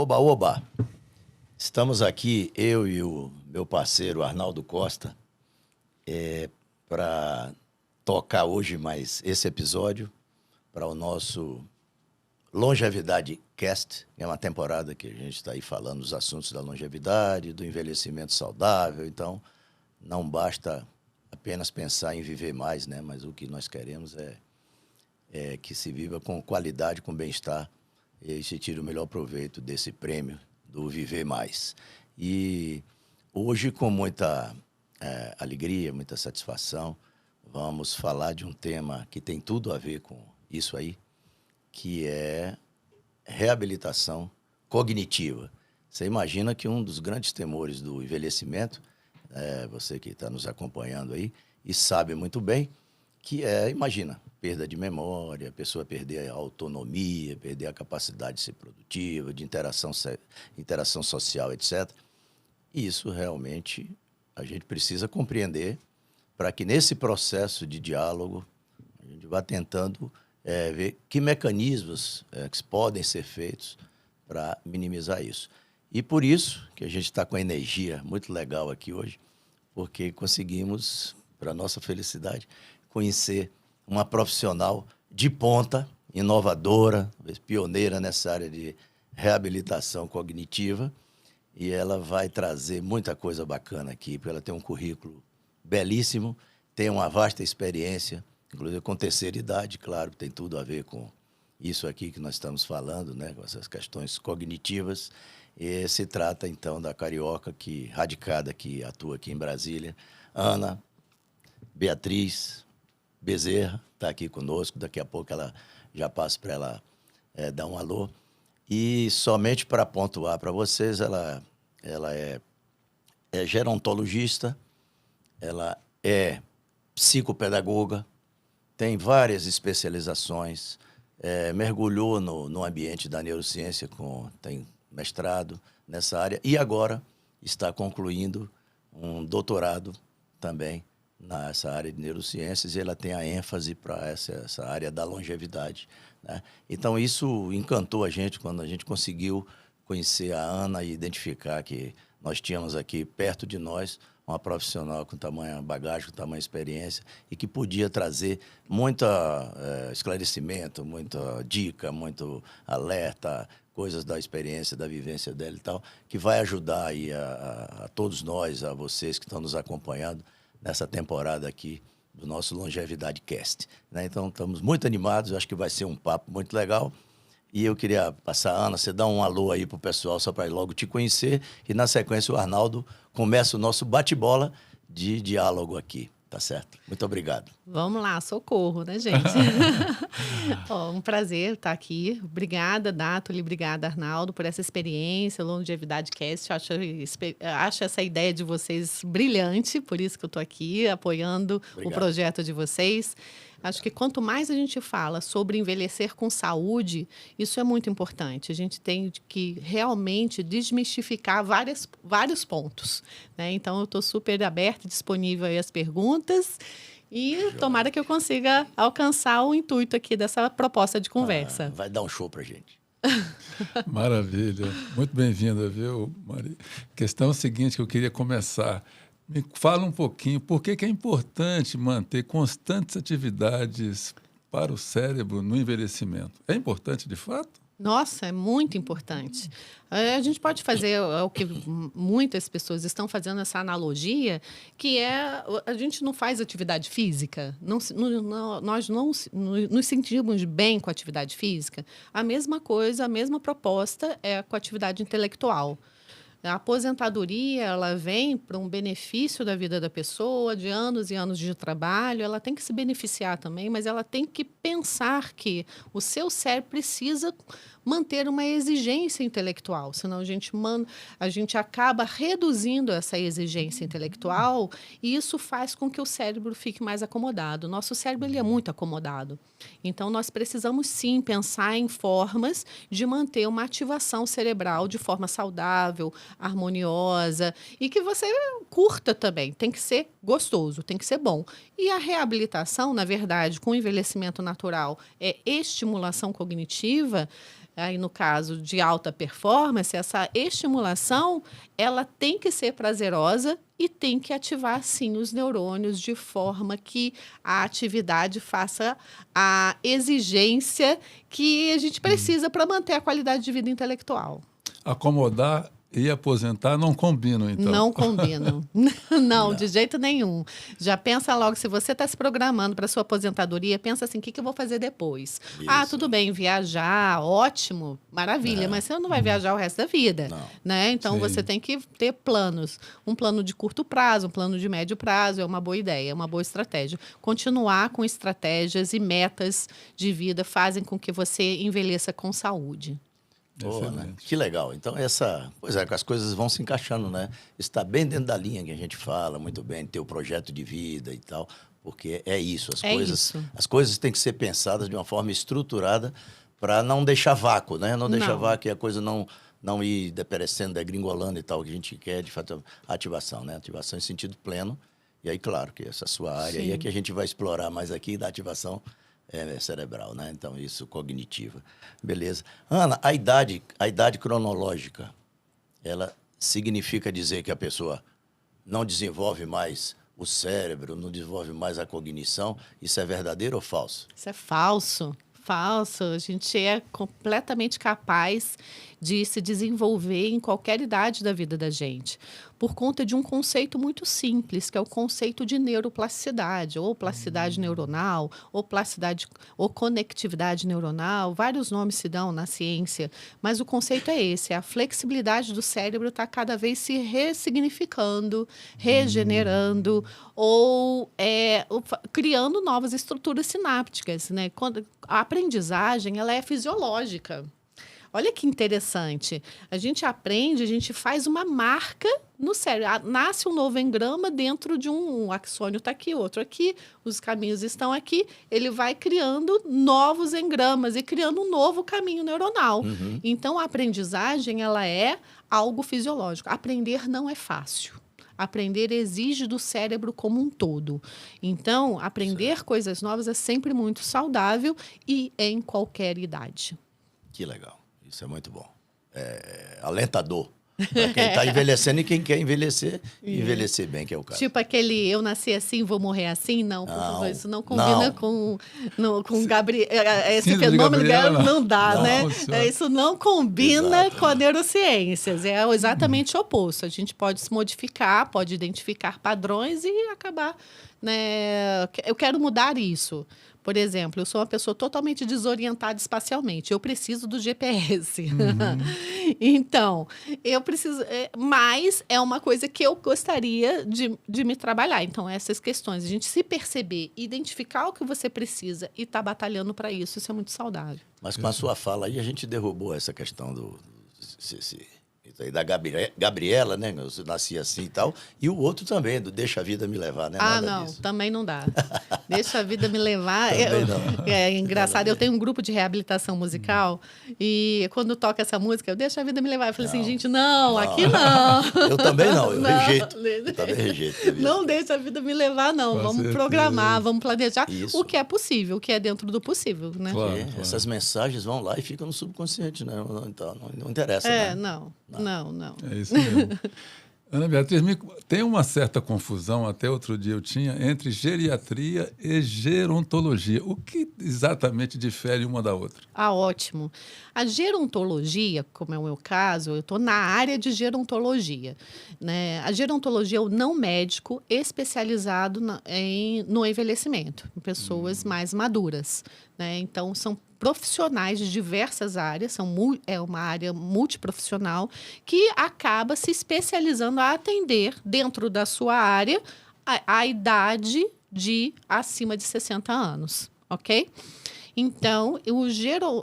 Oba, oba! Estamos aqui, eu e o meu parceiro Arnaldo Costa, para tocar hoje mais esse episódio para o nosso Longevidade Cast, que é uma temporada que a gente está aí falando dos assuntos da longevidade, do envelhecimento saudável. Então, não basta apenas pensar em viver mais, né? Mas o que nós queremos é que se viva com qualidade, com bem-estar, e se tire o melhor proveito desse prêmio do Viver Mais. E hoje, com muita alegria, muita satisfação, vamos falar de um tema que tem tudo a ver com isso aí, que é reabilitação cognitiva. Você imagina que um dos grandes temores do envelhecimento, você que está nos acompanhando aí, e sabe muito bem, que imagina, perda de memória, a pessoa perder a autonomia, perder a capacidade de ser produtiva, de interação social, etc. E isso realmente a gente precisa compreender para que nesse processo de diálogo a gente vá tentando ver que mecanismos que podem ser feitos para minimizar isso. E por isso que a gente está com a energia muito legal aqui hoje, porque conseguimos, para nossa felicidade, conhecer uma profissional de ponta, inovadora, pioneira nessa área de reabilitação cognitiva, e ela vai trazer muita coisa bacana aqui, porque ela tem um currículo belíssimo, tem uma vasta experiência, inclusive com terceira idade, claro, tem tudo a ver com isso aqui que nós estamos falando, né, com essas questões cognitivas. E se trata, então, da carioca radicada aqui, atua aqui em Brasília, Ana Beatriz Bezerra, está aqui conosco. Daqui a pouco ela já passa para ela dar um alô. E somente para pontuar para vocês, ela é gerontologista, ela é psicopedagoga, tem várias especializações, mergulhou no ambiente da neurociência, tem mestrado nessa área e agora está concluindo um doutorado também nessa área de neurociências, e ela tem a ênfase para essa área da longevidade, né? Então, isso encantou a gente quando a gente conseguiu conhecer a Ana e identificar que nós tínhamos aqui perto de nós uma profissional com tamanha bagagem, com tamanha experiência e que podia trazer muito esclarecimento, muita dica, muito alerta, coisas da experiência, da vivência dela e tal, que vai ajudar aí a todos nós, a vocês que estão nos acompanhando nessa temporada aqui do nosso Longevidade Cast, né? Então, estamos muito animados, acho que vai ser um papo muito legal. E eu queria passar, Ana, você dá um alô aí para o pessoal, só para logo te conhecer. E, na sequência, o Arnaldo começa o nosso bate-bola de diálogo aqui, tá certo? Muito obrigado. Vamos lá, socorro, né, gente? Um prazer estar aqui. Obrigada, Dátoli, obrigada, Arnaldo, por essa experiência, Longevidade Cast. Acho essa ideia de vocês brilhante, por isso que eu estou aqui apoiando o projeto de vocês. Acho que quanto mais a gente fala sobre envelhecer com saúde, isso é muito importante. A gente tem que realmente desmistificar vários pontos, né? Então, eu estou super aberta e disponível aí às perguntas. E tomara que eu consiga alcançar o intuito aqui dessa proposta de conversa. Vai dar um show pra gente. Maravilha. Muito bem-vinda, viu, Maria? Questão seguinte que eu queria começar. Me fala um pouquinho por que é importante manter constantes atividades para o cérebro no envelhecimento. É importante, de fato? Nossa, é muito importante. A gente pode fazer o que muitas pessoas estão fazendo, essa analogia, que a gente não faz atividade física, nós não nos sentimos bem com a atividade física. A mesma coisa, a mesma proposta é com a atividade intelectual. A aposentadoria, ela vem para um benefício da vida da pessoa, de anos e anos de trabalho, ela tem que se beneficiar também, mas ela tem que pensar que o seu cérebro precisa manter uma exigência intelectual, senão a gente acaba reduzindo essa exigência intelectual e isso faz com que o cérebro fique mais acomodado. Nosso cérebro ele é muito acomodado. Então, nós precisamos, sim, pensar em formas de manter uma ativação cerebral de forma saudável, harmoniosa e que você curta também. Tem que ser gostoso, tem que ser bom. E a reabilitação, na verdade, com o envelhecimento natural, é estimulação cognitiva. aí no caso de alta performance, essa estimulação, ela tem que ser prazerosa e tem que ativar, sim, os neurônios de forma que a atividade faça a exigência que a gente precisa para manter a qualidade de vida intelectual. Acomodar e aposentar não combinam, então. Não combinam. Não, de jeito nenhum. Já pensa logo, se você está se programando para sua aposentadoria, pensa assim, o que eu vou fazer depois? Isso. Ah, tudo bem, viajar, ótimo, maravilha, mas você não vai viajar o resto da vida, Não. né? Então, Sim. você tem que ter planos. Um plano de curto prazo, um plano de médio prazo, é uma boa ideia, é uma boa estratégia. Continuar com estratégias e metas de vida fazem com que você envelheça com saúde. Pô, né? Excelente. Que legal. Então, pois é, as coisas vão se encaixando, né? Está bem dentro da linha que a gente fala, muito bem, ter o projeto de vida e tal, porque é isso, as coisas têm que ser pensadas de uma forma estruturada para não deixar vácuo, né? Não deixar Não. vácuo e a coisa não ir deperecendo, degringolando e tal, o que a gente quer, de fato, a ativação, né? Ativação em sentido pleno. E aí, claro, que essa sua área aí é Sim. que a gente vai explorar mais aqui da ativação cerebral, né? Então, isso cognitiva. Beleza. Ana, a idade cronológica, ela significa dizer que a pessoa não desenvolve mais o cérebro, não desenvolve mais a cognição? Isso é verdadeiro ou falso? Isso é falso. Falso. A gente é completamente capaz de se desenvolver em qualquer idade da vida da gente, por conta de um conceito muito simples, que é o conceito de neuroplasticidade, ou plasticidade neuronal, ou plasticidade, ou conectividade neuronal. Vários nomes se dão na ciência, mas o conceito é esse: a flexibilidade do cérebro está cada vez se ressignificando, regenerando, ou criando novas estruturas sinápticas, né? Quando a aprendizagem, ela é fisiológica. Olha que interessante. A gente aprende, a gente faz uma marca no cérebro. Nasce um novo engrama dentro de um axônio, está aqui, outro aqui, os caminhos estão aqui. Ele vai criando novos engramas e criando um novo caminho neuronal. Uhum. Então, a aprendizagem, ela é algo fisiológico. Aprender não é fácil. Aprender exige do cérebro como um todo. Então, aprender coisas novas é sempre muito saudável e em qualquer idade. Que legal. Isso é muito bom. É alentador para quem está envelhecendo e quem quer envelhecer bem, que é o caso. Tipo aquele eu nasci assim, vou morrer assim? Não, por favor, Não, isso não combina não. com Gabriel. Esse Síndrome de fenômeno Gabriela, não dá, não, né? senhora. Isso não combina Exato. com a neurociências. É exatamente o oposto. A gente pode se modificar, pode identificar padrões e acabar, né? Eu quero mudar isso. Por exemplo, eu sou uma pessoa totalmente desorientada espacialmente. Eu preciso do GPS. Então, eu preciso... Mas é uma coisa que eu gostaria de me trabalhar. Então, essas questões, a gente se perceber, identificar o que você precisa e estar batalhando para isso, isso é muito saudável. Mas com a sua fala aí, a gente derrubou essa questão isso aí da Gabriela, né? Eu nasci assim e tal. E o outro também, do Deixa a Vida Me Levar, né? Ah, Nada não, disso. também não dá. Deixa a vida me levar. Também não. É engraçado, eu tenho um grupo de reabilitação musical e quando toca essa música, eu deixo a vida me levar. Eu falei assim, gente, não, aqui não. Eu também não, eu Não. rejeito. Eu também rejeito. Não deixa a vida me levar, não. Com Vamos certeza. programar, vamos planejar Isso. o que é possível, o que é dentro do possível, né? Claro. Porque essas mensagens vão lá e ficam no subconsciente, né? Então, não interessa, É, né? não. É isso mesmo. Ana Beatriz, tem uma certa confusão, até outro dia eu tinha, entre geriatria e gerontologia. O que exatamente difere uma da outra? Ah, ótimo. A gerontologia, como é o meu caso, eu estou na área de gerontologia, né? A gerontologia é o não médico especializado no envelhecimento, em pessoas mais maduras, né? Então, são profissionais de diversas áreas, é uma área multiprofissional que acaba se especializando a atender dentro da sua área a idade de acima de 60 anos, ok? Então,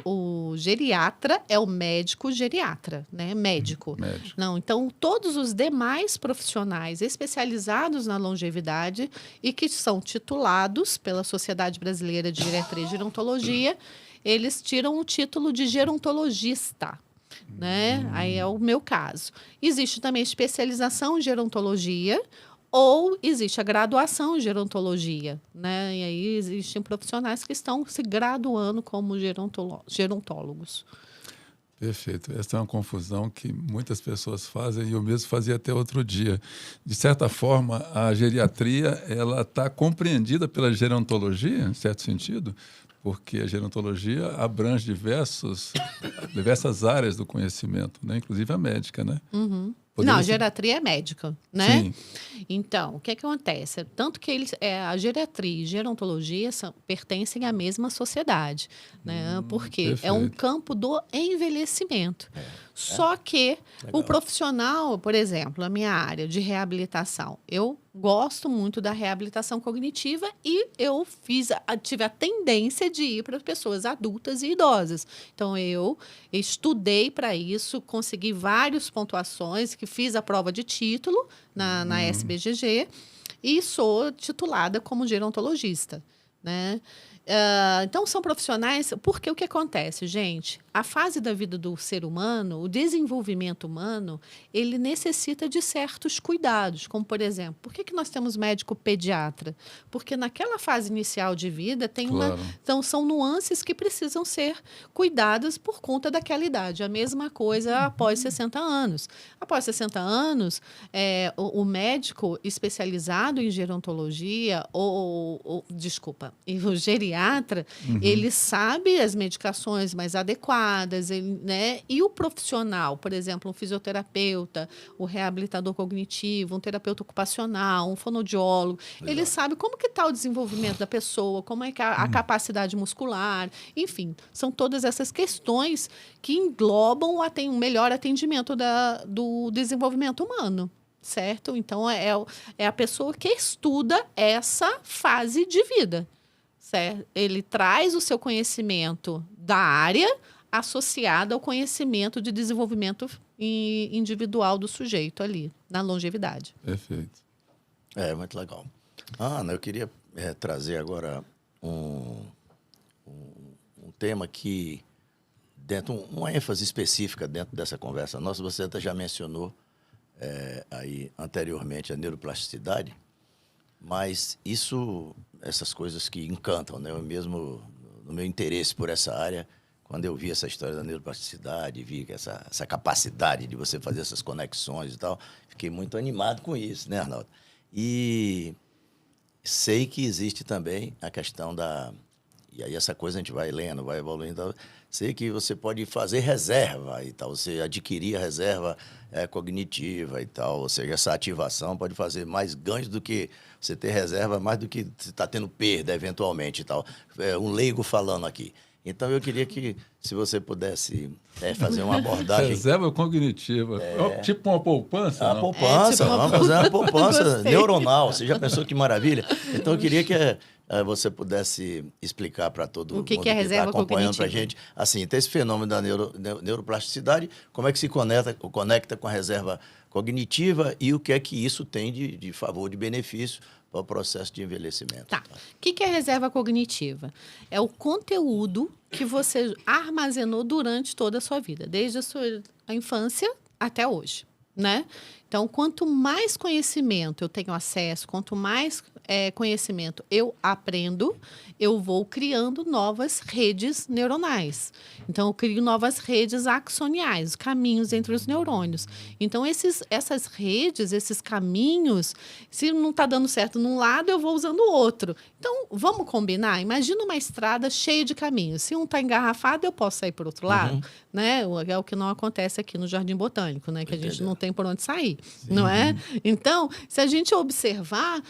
o geriatra é o médico geriatra, né? Médico. Médico. Não, então, todos os demais profissionais especializados na longevidade e que são titulados pela Sociedade Brasileira de Geriatria e Gerontologia, eles tiram o título de gerontologista, né? Aí é o meu caso. Existe também especialização em gerontologia ou existe a graduação em gerontologia, né? E aí existem profissionais que estão se graduando como gerontólogos. Perfeito. Essa é uma confusão que muitas pessoas fazem e eu mesmo fazia até outro dia. De certa forma, a geriatria ela está compreendida pela gerontologia, em certo sentido, porque a gerontologia abrange diversas áreas do conhecimento, né? Inclusive a médica, né? Uhum. Poderia Não, a ser- geriatria é médica, né? Sim. Então, o que acontece? Tanto que a geriatria e gerontologia pertencem à mesma sociedade, né? Porque é um perfeito. campo do envelhecimento. Só que o profissional, por exemplo, a minha área de reabilitação, eu gosto muito da reabilitação cognitiva e eu tive a tendência de ir para pessoas adultas e idosas. Então, eu estudei para isso, consegui várias pontuações, que fiz a prova de título na SBGG e sou titulada como gerontologista, né? Então, são profissionais, porque o que acontece, gente? A fase da vida do ser humano, o desenvolvimento humano, ele necessita de certos cuidados, como, por exemplo, por que nós temos médico pediatra? Porque naquela fase inicial de vida tem Claro. Então, são nuances que precisam ser cuidadas por conta daquela idade. A mesma coisa após 60 anos. Após 60 anos, o médico especializado em gerontologia, desculpa, o geriatra, ele sabe as medicações mais adequadas, né? E o profissional, por exemplo, um fisioterapeuta, o reabilitador cognitivo, um terapeuta ocupacional, um fonoaudiólogo, ele sabe como que está o desenvolvimento da pessoa, como é que a capacidade muscular, enfim, são todas essas questões que englobam um melhor atendimento do desenvolvimento humano, certo? Então, é a pessoa que estuda essa fase de vida, certo? Ele traz o seu conhecimento da área associado ao conhecimento de desenvolvimento individual do sujeito ali, na longevidade. Perfeito. Muito legal. Ana, eu queria trazer agora um tema que, uma ênfase específica dentro dessa conversa nossa, você até já mencionou aí anteriormente a neuroplasticidade, mas essas coisas que encantam, né? Eu mesmo, no meu interesse por essa área, quando eu vi essa história da neuroplasticidade, vi essa capacidade de você fazer essas conexões e tal, fiquei muito animado com isso, né, Arnaldo? E sei que existe também a questão e aí essa coisa a gente vai lendo, vai evoluindo. Tal. Sei que você pode fazer reserva e tal, você adquirir a reserva cognitiva e tal, ou seja, essa ativação pode fazer mais ganhos do que você ter reserva, mais do que você está tendo perda eventualmente e tal. Um leigo falando aqui. Então, eu queria que, se você pudesse fazer uma abordagem... Reserva cognitiva. Tipo uma poupança, A não? poupança, tipo uma vamos fazer uma poupança Gostei. neuronal. Você já pensou que maravilha? Então, eu queria que você pudesse explicar para todo mundo que é que está reserva acompanhando para a cognitiva? gente, assim, tem esse fenômeno da neuroplasticidade, como é que se conecta com a reserva cognitiva e o que é que isso tem de favor, de benefício para o processo de envelhecimento. Tá. O que é reserva cognitiva? É o conteúdo que você armazenou durante toda a sua vida, desde a sua infância até hoje, né? Então, quanto mais conhecimento eu tenho acesso, quanto mais conhecimento eu aprendo, eu vou criando novas redes neuronais. Então, eu crio novas redes axoniais, caminhos entre os neurônios. Então, essas redes, esses caminhos, se não está dando certo num lado, eu vou usando o outro. Então, vamos combinar? Imagina uma estrada cheia de caminhos. Se um está engarrafado, eu posso sair por outro lado, né? É o que não acontece aqui no Jardim Botânico, né? Que a gente não tem por onde sair, não é? Então, se a gente observar,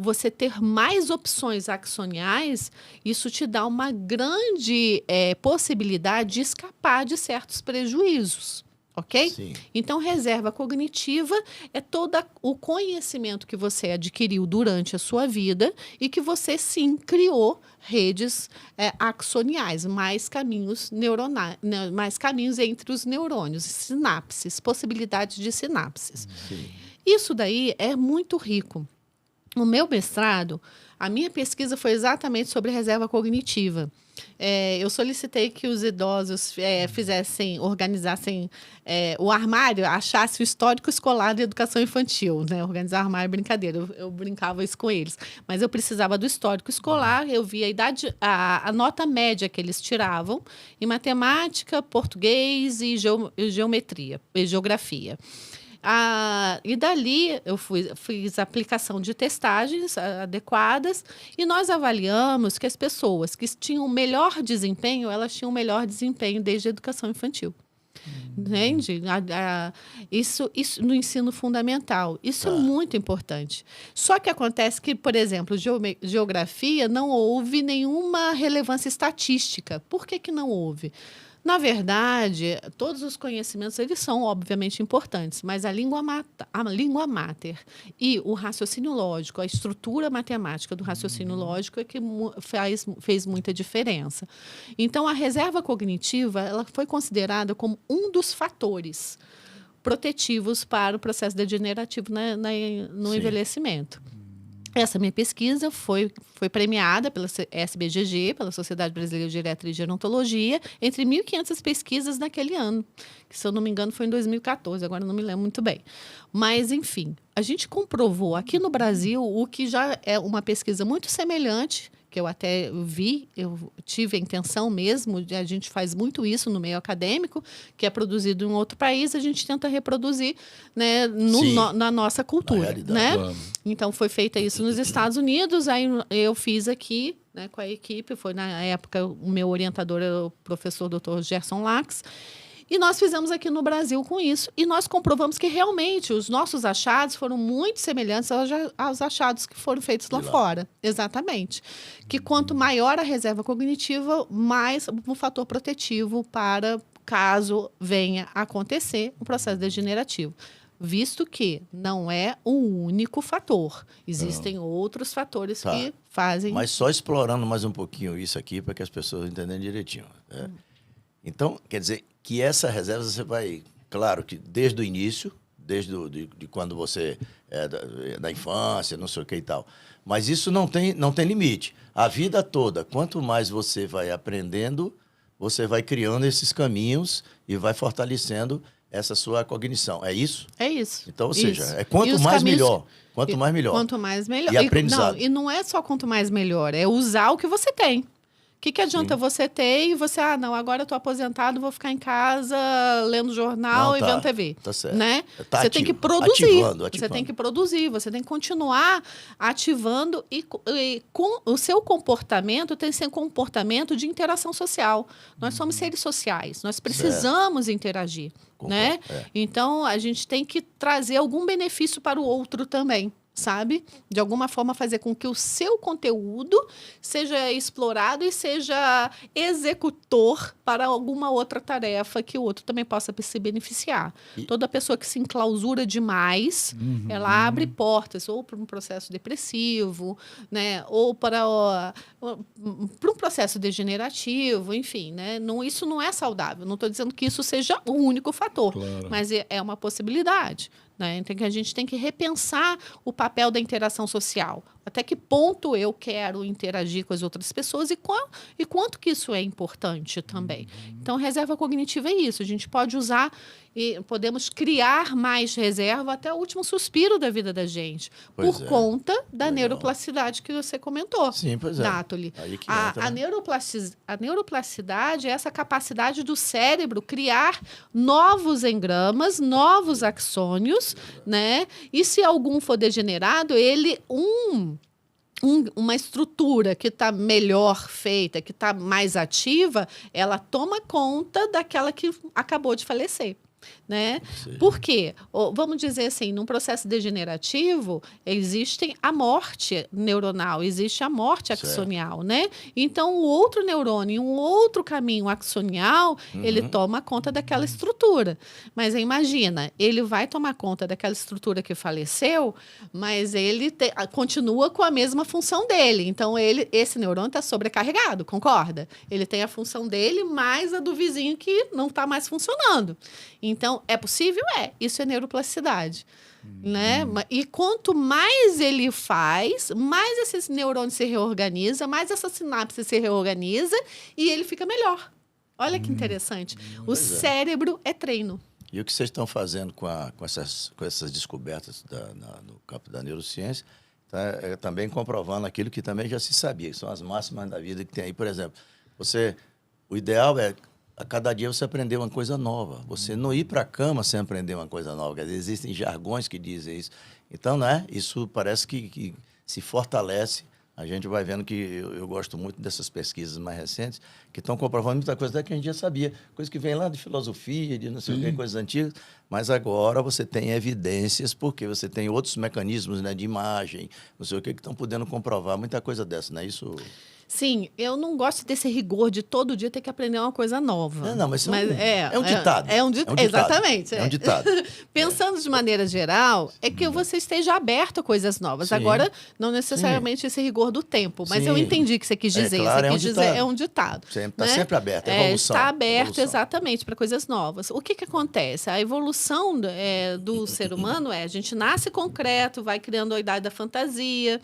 você ter mais opções axoniais, isso te dá uma grande possibilidade de escapar de certos prejuízos. Ok? Sim. Então, reserva cognitiva é todo o conhecimento que você adquiriu durante a sua vida e que você, sim, criou redes axoniais, mais caminhos neuronais, mais caminhos entre os neurônios, sinapses, possibilidades de sinapses. Sim. Isso daí é muito rico. No meu mestrado, a minha pesquisa foi exatamente sobre reserva cognitiva. Eu solicitei que os idosos organizassem o armário, achasse o histórico escolar de educação infantil, né? Organizar armário é brincadeira, eu brincava isso com eles. Mas eu precisava do histórico escolar, eu vi a idade, a nota média que eles tiravam em matemática, português e geometria, e geografia. E dali eu fiz aplicação de testagens adequadas e nós avaliamos que as pessoas que tinham melhor desempenho, elas tinham melhor desempenho desde a educação infantil. Entende? Isso no ensino fundamental. Isso é muito importante. Só que acontece que, por exemplo, geografia não houve nenhuma relevância estatística. Por que não houve? Na verdade, todos os conhecimentos eles são obviamente importantes, mas a língua máter e o raciocínio lógico, a estrutura matemática do raciocínio lógico é que fez muita diferença. Então, a reserva cognitiva ela foi considerada como um dos fatores protetivos para o processo degenerativo no envelhecimento. Essa minha pesquisa foi premiada pela SBGG, pela Sociedade Brasileira de Geriatria e Gerontologia, entre 1.500 pesquisas naquele ano, que, se eu não me engano, foi em 2014, agora não me lembro muito bem. Mas, enfim, a gente comprovou aqui no Brasil o que já é uma pesquisa muito semelhante, que eu até vi, eu tive a intenção mesmo, a gente faz muito isso no meio acadêmico, que é produzido em outro país, a gente tenta reproduzir, né, na nossa cultura. Né? Então, foi feita isso nos Estados Unidos, aí eu fiz aqui, né, com a equipe, foi na época o meu orientador era o professor Dr. Gerson Lax, e nós fizemos aqui no Brasil com isso. E nós comprovamos que realmente os nossos achados foram muito semelhantes aos achados que foram feitos lá fora. Exatamente. Que quanto maior a reserva cognitiva, mais um fator protetivo para caso venha a acontecer um processo degenerativo. Visto que não é o único fator. Existem outros fatores que fazem... Mas só explorando mais um pouquinho isso aqui para que as pessoas entendam direitinho. Né? Então, quer dizer que essa reserva você vai, claro que desde o início, de quando você é da infância, não sei o que e tal, mas isso não tem limite. A vida toda, quanto mais você vai aprendendo, você vai criando esses caminhos e vai fortalecendo essa sua cognição. É isso? É isso. Então, ou seja, quanto mais melhor. Quanto mais melhor. Quanto mais melhor. E aprendizado. E não é só quanto mais melhor, é usar o que você tem. O que adianta você ter e você, agora eu estou aposentado, vou ficar em casa lendo jornal e vendo TV. Tá certo. Né? Tá você tem que produzir. Ativando. Você tem que produzir, você tem que continuar ativando e com o seu comportamento tem que ser um comportamento de interação social. Nós somos seres sociais, nós precisamos interagir. Né? Então, a gente tem que trazer algum benefício para o outro também. Sabe? De alguma forma fazer com que o seu conteúdo seja explorado e seja executor para alguma outra tarefa que o outro também possa se beneficiar. Toda pessoa que se enclausura demais, ela abre portas ou para um processo depressivo, né? Ou para um processo degenerativo, enfim. Né? Isso não é saudável. Não estou dizendo que isso seja o único fator, mas é uma possibilidade. Né? Então, a gente tem que repensar o papel da interação social. Até que ponto eu quero interagir com as outras pessoas e quanto que isso é importante também. Então, reserva cognitiva é isso. A gente pode usar e podemos criar mais reserva até o último suspiro da vida da gente. Por conta da neuroplasticidade que você comentou. Sim, pois é. Nathalie. A neuroplasticidade é essa capacidade do cérebro criar novos engramas, novos axônios, né? E se algum for degenerado, ele uma estrutura que está melhor feita, que está mais ativa, ela toma conta daquela que acabou de falecer. Né? Por quê? Vamos dizer assim, num processo degenerativo, existe a morte neuronal, existe a morte axonial, né? Então, o outro neurônio, um outro caminho axonial, ele toma conta daquela estrutura. Mas imagina, ele vai tomar conta daquela estrutura que faleceu, mas ele continua com a mesma função dele. Então, esse neurônio está sobrecarregado, concorda? Ele tem a função dele, mais a do vizinho que não está mais funcionando. Então, é possível? Isso é neuroplasticidade. Né? E quanto mais ele faz, mais esses neurônios se reorganizam, mais essa sinapse se reorganiza e ele fica melhor. Olha que interessante. O cérebro é treino. E o que vocês estão fazendo com essas descobertas no campo da neurociência está também comprovando aquilo que também já se sabia, que são as máximas da vida que tem aí. Por exemplo, o ideal é, a cada dia você aprender uma coisa nova. Você não ir para a cama sem aprender uma coisa nova. Quer dizer, existem jargões que dizem isso. Então, né, isso parece que se fortalece. A gente vai vendo que eu gosto muito dessas pesquisas mais recentes, que estão comprovando muita coisa até que a gente já sabia. Coisa que vem lá de filosofia, de não sei o que, coisas antigas. Mas agora você tem evidências, porque você tem outros mecanismos, né, de imagem, não sei o que estão podendo comprovar muita coisa dessa, não é isso? Sim, eu não gosto desse rigor de todo dia ter que aprender uma coisa nova. Não, mas é um ditado. É um ditado. Exatamente. É um ditado. Pensando de maneira geral, é que você esteja aberto a coisas novas. Sim. Agora, não necessariamente esse rigor do tempo, mas eu entendi o que você quis dizer. Claro, você quis dizer é um ditado. Está sempre aberto, é evolução. Está aberto, exatamente, para coisas novas. O que acontece? A evolução do ser humano a gente nasce concreto, vai criando a idade da fantasia.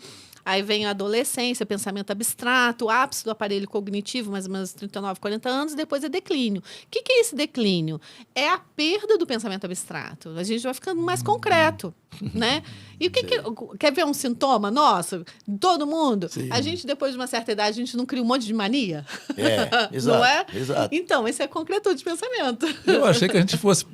Aí vem a adolescência, pensamento abstrato, o ápice do aparelho cognitivo, mais ou menos 39, 40 anos, depois é declínio. O que é esse declínio? É a perda do pensamento abstrato. A gente vai ficando mais concreto, né? E quer ver um sintoma nosso? Todo mundo? Sim. A gente, depois de uma certa idade, a gente não cria um monte de mania? Exato. Não é? Exato. Então, esse é concretude de pensamento. Eu achei que a gente fosse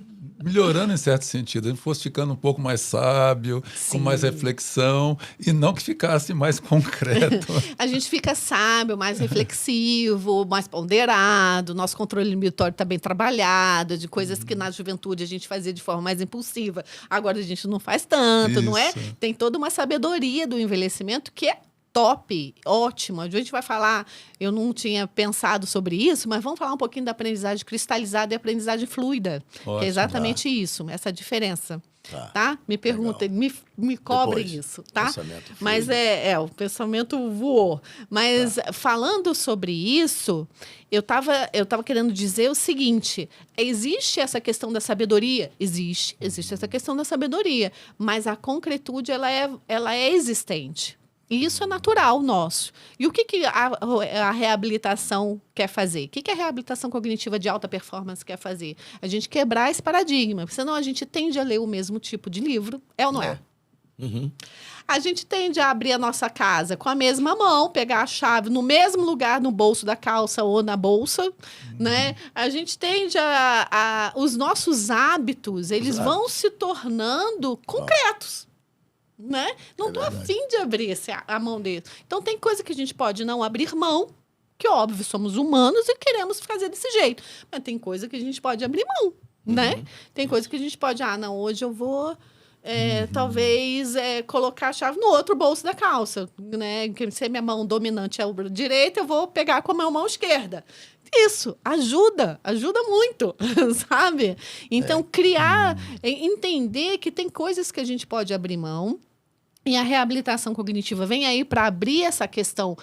melhorando em certo sentido, a gente fosse ficando um pouco mais sábio, com mais reflexão, e não que ficasse mais concreto. A gente fica sábio, mais reflexivo, mais ponderado, nosso controle inibitório está bem trabalhado, de coisas que na juventude a gente fazia de forma mais impulsiva, agora a gente não faz tanto, não é? Tem toda uma sabedoria do envelhecimento que é top, ótimo. A gente vai falar, eu não tinha pensado sobre isso, mas vamos falar um pouquinho da aprendizagem cristalizada e aprendizagem fluida. Ótimo, que é exatamente isso, essa diferença. Tá? Me perguntem, me cobrem isso, tá? Mas o pensamento voou. Mas falando sobre isso, eu tava querendo dizer o seguinte: existe essa questão da sabedoria? Existe essa questão da sabedoria, mas a concretude ela é existente. E isso é natural nosso. E o que a reabilitação quer fazer? O que a reabilitação cognitiva de alta performance quer fazer? A gente quebrar esse paradigma, porque senão a gente tende a ler o mesmo tipo de livro, ou não é? Uhum. A gente tende a abrir a nossa casa com a mesma mão, pegar a chave no mesmo lugar, no bolso da calça ou na bolsa, né? A gente tende os nossos hábitos, eles vão se tornando concretos. Né? Não estou afim de abrir a mão dele. Então, tem coisa que a gente pode não abrir mão, que, óbvio, somos humanos e queremos fazer desse jeito. Mas tem coisa que a gente pode abrir mão, né? Tem coisa que a gente pode, não, hoje eu vou, talvez, colocar a chave no outro bolso da calça, né? Se a minha mão dominante é a direita, eu vou pegar com a minha mão esquerda. Isso ajuda muito, sabe? Então, entender que tem coisas que a gente pode abrir mão. E a reabilitação cognitiva vem aí para abrir essa questão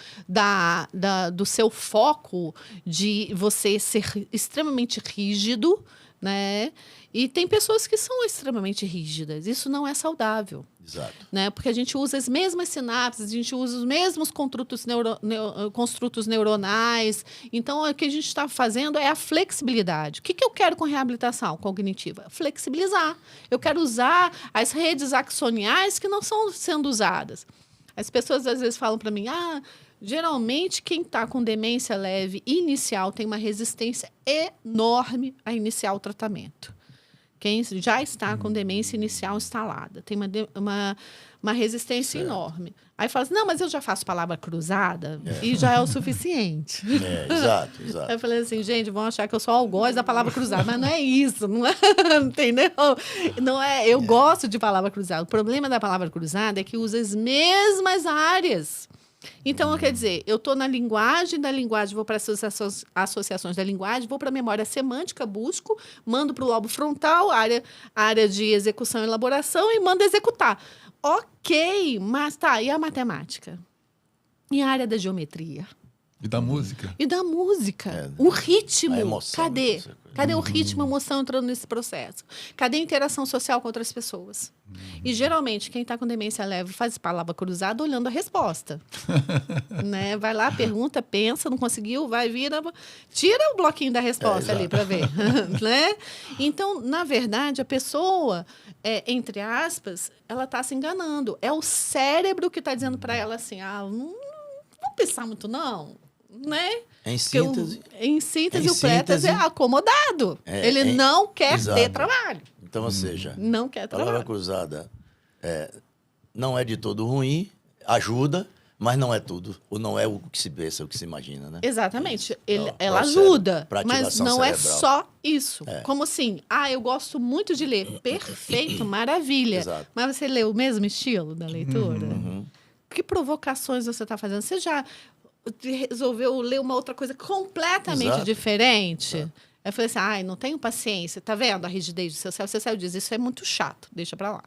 do seu foco de você ser extremamente rígido, né? E tem pessoas que são extremamente rígidas. Isso não é saudável. Exato. Né? Porque a gente usa as mesmas sinapses, a gente usa os mesmos construtos neuronais. Então, o que a gente está fazendo é a flexibilidade. O que eu quero com reabilitação cognitiva? Flexibilizar. Eu quero usar as redes axoniais que não estão sendo usadas. As pessoas, às vezes, falam para mim, geralmente, quem está com demência leve inicial tem uma resistência enorme a iniciar o tratamento. Quem já está com demência inicial instalada tem uma resistência enorme. Aí fala assim, não, mas eu já faço palavra cruzada e já é o suficiente. Exato. Aí eu falei assim, gente, vão achar que eu sou algoz da palavra cruzada, mas não é isso, não é, entendeu? Não é, eu gosto de palavra cruzada. O problema da palavra cruzada é que usa as mesmas áreas. Então, quer dizer, eu estou na linguagem, vou para as associações da linguagem, vou para a memória semântica, busco, mando para o lobo frontal, área de execução e elaboração, e mando executar. Ok, mas e a matemática? E a área da geometria? E da música. E da música. É, O ritmo. a emoção, Cadê? essa coisa. Cadê o ritmo, a emoção entrando nesse processo? Cadê a interação social com outras pessoas? E, geralmente, quem está com demência leve faz palavra cruzada olhando a resposta. Né? Vai lá, pergunta, pensa, não conseguiu, vai, vira, tira o bloquinho da resposta ali para ver. Né? Então, na verdade, a pessoa, entre aspas, ela está se enganando. É o cérebro que está dizendo para ela assim, não pensar muito, não. Né? Em síntese. Em síntese, Em o Pretas é síntese, acomodado. Ele não quer exato. ter trabalho. Então, ou seja, Não quer a palavra trabalho. cruzada não é de todo ruim, ajuda, mas não é tudo. Ou não é o que se pensa, o que se imagina, né? Exatamente. Então, Ela pro cérebro, ajuda, pra mas ativação não é cerebral. só isso. Como assim? Eu gosto muito de ler. Perfeito, maravilha. Exato. Mas você lê o mesmo estilo da leitura? Uhum. Que provocações você está fazendo? Você já resolveu ler uma outra coisa completamente Exato. diferente? Eu falei assim, não tenho paciência. Tá vendo a rigidez do seu cérebro? Você saiu e diz, isso é muito chato, deixa para lá.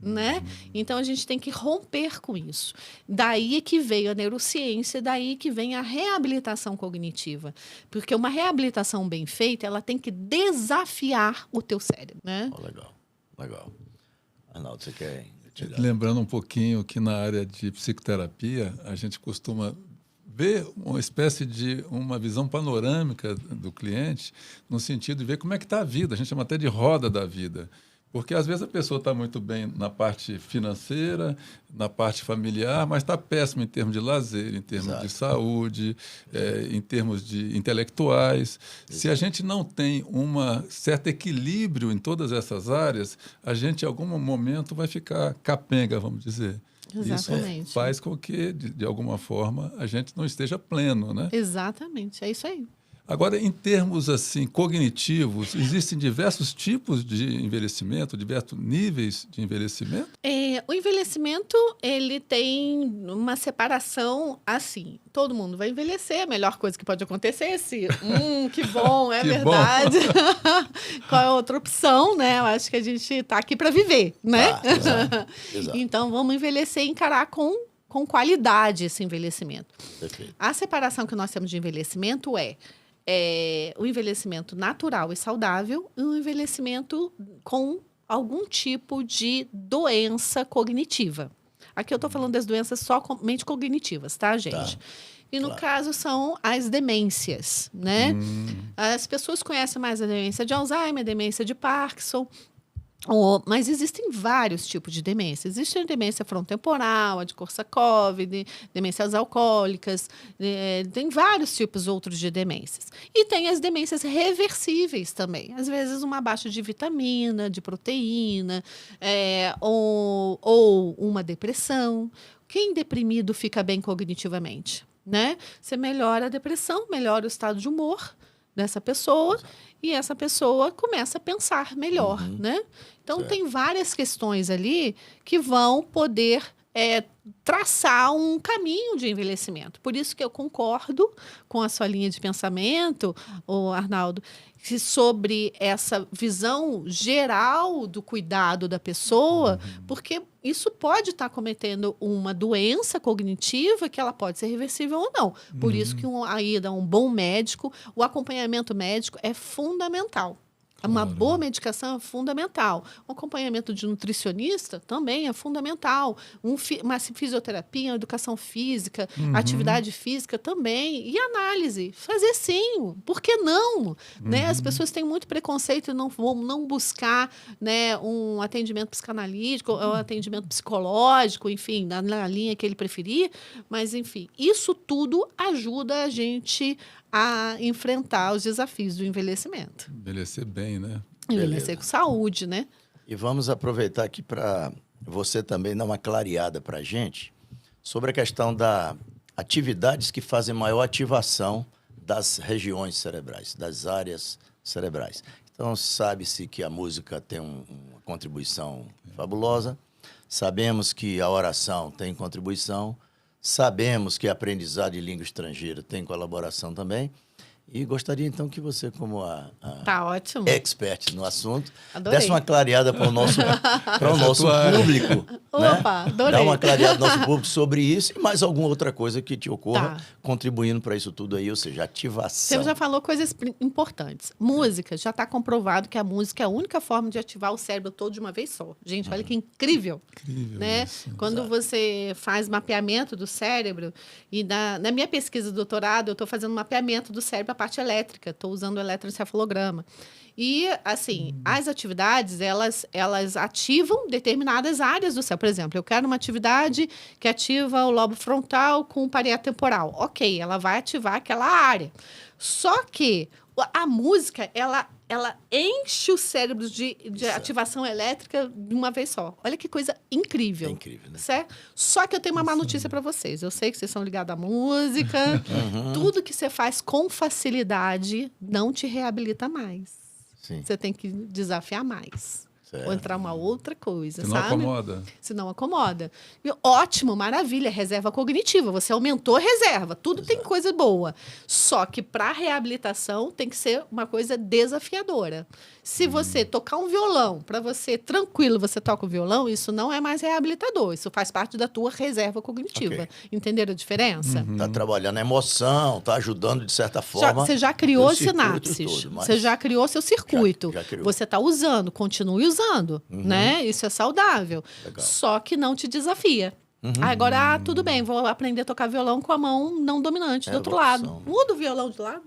Né? Então, a gente tem que romper com isso. Daí que veio a neurociência, daí que vem a reabilitação cognitiva. Porque uma reabilitação bem feita, ela tem que desafiar o teu cérebro, né? Legal, legal. Arnaldo, você quer tirar? Lembrando um pouquinho que na área de psicoterapia, a gente costuma ver uma espécie de uma visão panorâmica do cliente, no sentido de ver como é que está a vida. A gente chama até de roda da vida. Porque, às vezes, a pessoa está muito bem na parte financeira, na parte familiar, mas está péssima em termos de lazer, em termos Exato. de saúde, em termos de intelectuais. Se a gente não tem um certo equilíbrio em todas essas áreas, a gente, em algum momento, vai ficar capenga, vamos dizer. Exatamente. Isso faz com que, de alguma forma, a gente não esteja pleno, né? Exatamente, é isso aí. Agora, em termos assim cognitivos, existem diversos tipos de envelhecimento, diversos níveis de envelhecimento? O envelhecimento, ele tem uma separação assim. Todo mundo vai envelhecer, a melhor coisa que pode acontecer é esse. Que bom, é Que verdade. Qual é a outra opção, né? Eu acho que a gente está aqui para viver, né? Exato. Então, vamos envelhecer e encarar com qualidade esse envelhecimento. Perfeito. A separação que nós temos de envelhecimento é o envelhecimento natural e saudável e o envelhecimento com algum tipo de doença cognitiva. Aqui eu estou falando das doenças somente cognitivas, tá, gente? Tá. E no caso são as demências, né? As pessoas conhecem mais a demência de Alzheimer, a demência de Parkinson. Mas existem vários tipos de demência. Existe a demência frontotemporal, a de Korsakoff, demências alcoólicas, tem vários tipos outros de demências. E tem as demências reversíveis também. Às vezes uma baixa de vitamina, de proteína, ou uma depressão. Quem deprimido fica bem cognitivamente, né? Você melhora a depressão, melhora o estado de humor dessa pessoa e essa pessoa começa a pensar melhor, né? Então, tem várias questões ali que vão poder traçar um caminho de envelhecimento. Por isso que eu concordo com a sua linha de pensamento, Arnaldo, sobre essa visão geral do cuidado da pessoa, porque isso pode estar cometendo uma doença cognitiva que ela pode ser reversível ou não. Por isso que a ida a um bom médico, o acompanhamento médico é fundamental. Uma boa medicação é fundamental. O acompanhamento de nutricionista também é fundamental. Uma fisioterapia, uma educação física, atividade física também. E análise. Fazer sim. Por que não? Né? As pessoas têm muito preconceito e não buscar, né, um atendimento psicanalítico, um atendimento psicológico, enfim, na linha que ele preferir. Mas, enfim, isso tudo ajuda a gente a enfrentar os desafios do envelhecimento. Envelhecer bem, né? Envelhecer com saúde, né? E vamos aproveitar aqui para você também dar uma clareada para a gente sobre a questão das atividades que fazem maior ativação das regiões cerebrais, das áreas cerebrais. Então, sabe-se que a música tem uma contribuição fabulosa, sabemos que a oração tem contribuição, sabemos que a aprendizado de língua estrangeira tem colaboração também. E gostaria, então, que você, como Tá ótimo. expert no assunto, Adorei. desse uma clareada para o nosso público. Opa, né? adorei. Dá uma clareada no nosso público sobre isso e mais alguma outra coisa que te ocorra, Tá. contribuindo para isso tudo aí, ou seja, ativação. Você já falou coisas importantes. Música, já está comprovado que a música é a única forma de ativar o cérebro todo de uma vez só. Gente, olha que incrível. Incrível Né? isso. Quando você faz mapeamento do cérebro, e na minha pesquisa de doutorado, eu estou fazendo mapeamento do cérebro, a parte elétrica, estou usando o eletroencefalograma. E, assim, as atividades, elas ativam determinadas áreas do cérebro. Por exemplo, eu quero uma atividade que ativa o lobo frontal com o parieto temporal. Ok, ela vai ativar aquela área. Só que a música, ela enche o cérebro de ativação elétrica de uma vez só. Olha que coisa incrível. É incrível, né? Certo? Só que eu tenho uma má notícia para vocês. Eu sei que vocês são ligados à música. Tudo que você faz com facilidade não te reabilita mais. Sim. Você tem que desafiar mais. Certo. Ou entrar uma outra coisa, Se não sabe? acomoda. Se não acomoda. E, ótimo, maravilha, reserva cognitiva. Você aumentou a reserva. Tudo tem coisa boa. Só que para reabilitação tem que ser uma coisa desafiadora. Se você tocar um violão, para você tranquilo, você toca o violão, isso não é mais reabilitador. Isso faz parte da tua reserva cognitiva. Ok. Entenderam a diferença? Está trabalhando a emoção, está ajudando de certa forma. Você já criou os circuitos sinapses. todos, mas Você já criou seu circuito. Já criou. Você está usando, continue usando, né? Isso é saudável. Legal. Só que não te desafia. Agora, tudo bem, vou aprender a tocar violão com a mão não dominante É do outro outra lado. opção. Muda o violão de lado.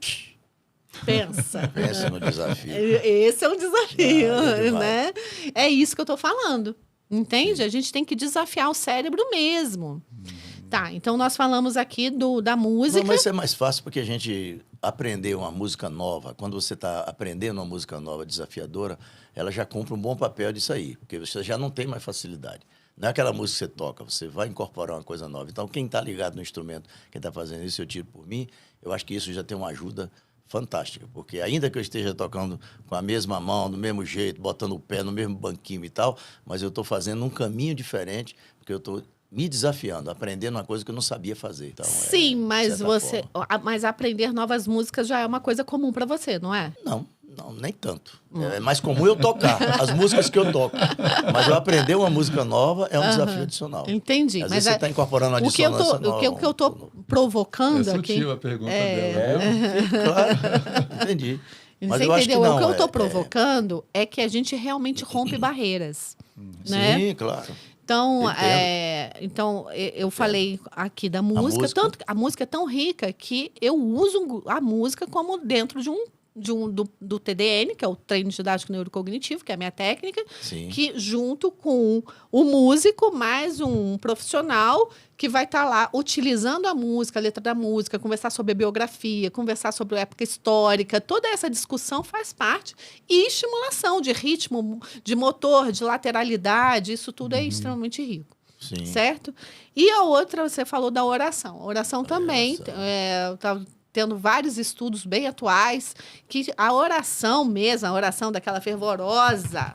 Pensa. Pensa no desafio. Esse é um desafio, É demais. né? É isso que eu estou falando. Entende? A gente tem que desafiar o cérebro mesmo. Tá, então nós falamos aqui da música. Não, mas isso é mais fácil porque a gente aprender uma música nova, quando você está aprendendo uma música nova, desafiadora, ela já cumpre um bom papel disso aí, porque você já não tem mais facilidade. Não é aquela música que você toca, você vai incorporar uma coisa nova. Então, quem está ligado no instrumento, quem está fazendo isso, eu tiro por mim, eu acho que isso já tem uma ajuda fantástica, porque ainda que eu esteja tocando com a mesma mão, do mesmo jeito, botando o pé no mesmo banquinho e tal, mas eu estou fazendo um caminho diferente, porque eu estou me desafiando, aprendendo uma coisa que eu não sabia fazer. Então, Sim, de mas certa forma. mas aprender novas músicas já é uma coisa comum para você, não é? Não, nem tanto. É mais comum eu tocar as músicas que eu toco. Mas eu aprender uma música nova é um desafio adicional. Entendi. Às mas vezes você está incorporando uma o que eu dissonância tô, nova. o que eu tô provocando É aqui. sutil a pergunta dela. Claro, entendi. Mas Você eu acho que entendeu? não. O que eu estou provocando é que a gente realmente rompe barreiras. Né? Sim, claro. Então, Entendo. eu falei aqui da música, música. tanto que a música é tão rica que eu uso a música como dentro do TDN, que é o treino didático neurocognitivo, que é a minha técnica, Sim. que junto com o músico, mais um profissional que vai estar lá utilizando a música, a letra da música, conversar sobre a biografia, conversar sobre a época histórica, toda essa discussão faz parte, e estimulação de ritmo, de motor, de lateralidade, isso tudo é extremamente rico. Sim. Certo? E a outra, você falou da oração. A oração também, eu estava tendo vários estudos bem atuais, que a oração mesmo, a oração daquela fervorosa,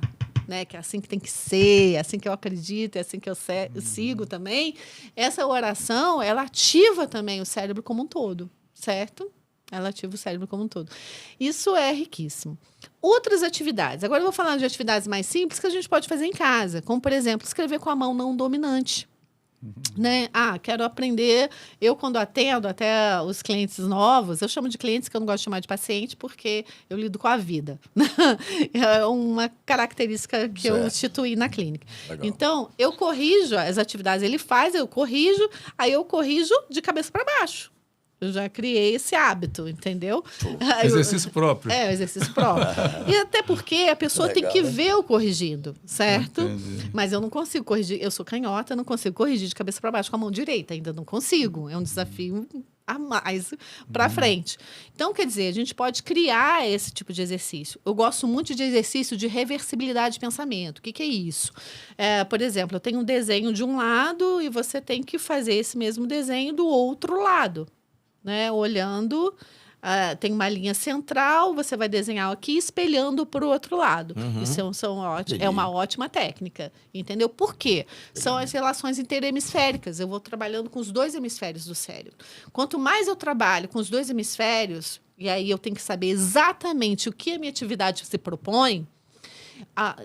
né, que é assim que tem que ser, é assim que eu acredito, é assim que eu sigo também, essa oração, ela ativa também o cérebro como um todo, certo? Ela ativa o cérebro como um todo. Isso é riquíssimo. Outras atividades. Agora eu vou falar de atividades mais simples que a gente pode fazer em casa, como, por exemplo, escrever com a mão não dominante. Né? Quero aprender. Eu, quando atendo até os clientes novos, eu chamo de clientes, que eu não gosto de chamar de paciente, porque eu lido com a vida. É uma característica que eu instituí na clínica. Legal. Então, eu corrijo as atividades, ele faz, eu corrijo, aí eu corrijo de cabeça para baixo. Eu já criei esse hábito, entendeu? Exercício próprio. É, o exercício próprio. E até porque a pessoa tem Legal, que né? ver eu corrigindo, certo? Entendi. Mas eu não consigo corrigir. Eu sou canhota, eu não consigo corrigir de cabeça para baixo com a mão direita. Ainda não consigo. É um desafio a mais para frente. Então, quer dizer, a gente pode criar esse tipo de exercício. Eu gosto muito de exercício de reversibilidade de pensamento. O que é isso? Por exemplo, eu tenho um desenho de um lado e você tem que fazer esse mesmo desenho do outro lado. Né, olhando tem uma linha central, você vai desenhar aqui espelhando para o outro lado. Isso é uma ótima técnica, entendeu? Por quê? São as relações interhemisféricas. Eu vou trabalhando com os 2 hemisférios do cérebro. Quanto mais eu trabalho com os 2 hemisférios, e aí eu tenho que saber exatamente o que a minha atividade se propõe,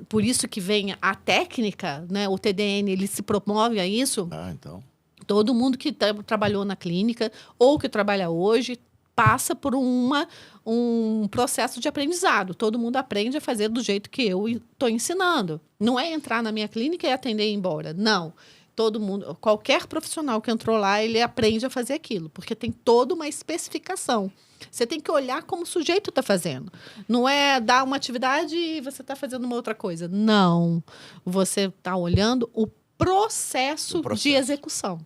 por isso que vem a técnica, né? O TDN, ele se promove a isso. Então. Todo mundo que trabalhou na clínica ou que trabalha hoje passa por um processo de aprendizado. Todo mundo aprende a fazer do jeito que eu estou ensinando. Não é entrar na minha clínica e atender e ir embora. Não. Todo mundo, qualquer profissional que entrou lá, ele aprende a fazer aquilo, porque tem toda uma especificação. Você tem que olhar como o sujeito está fazendo. Não é dar uma atividade e você está fazendo uma outra coisa. Não. Você está olhando o processo de execução.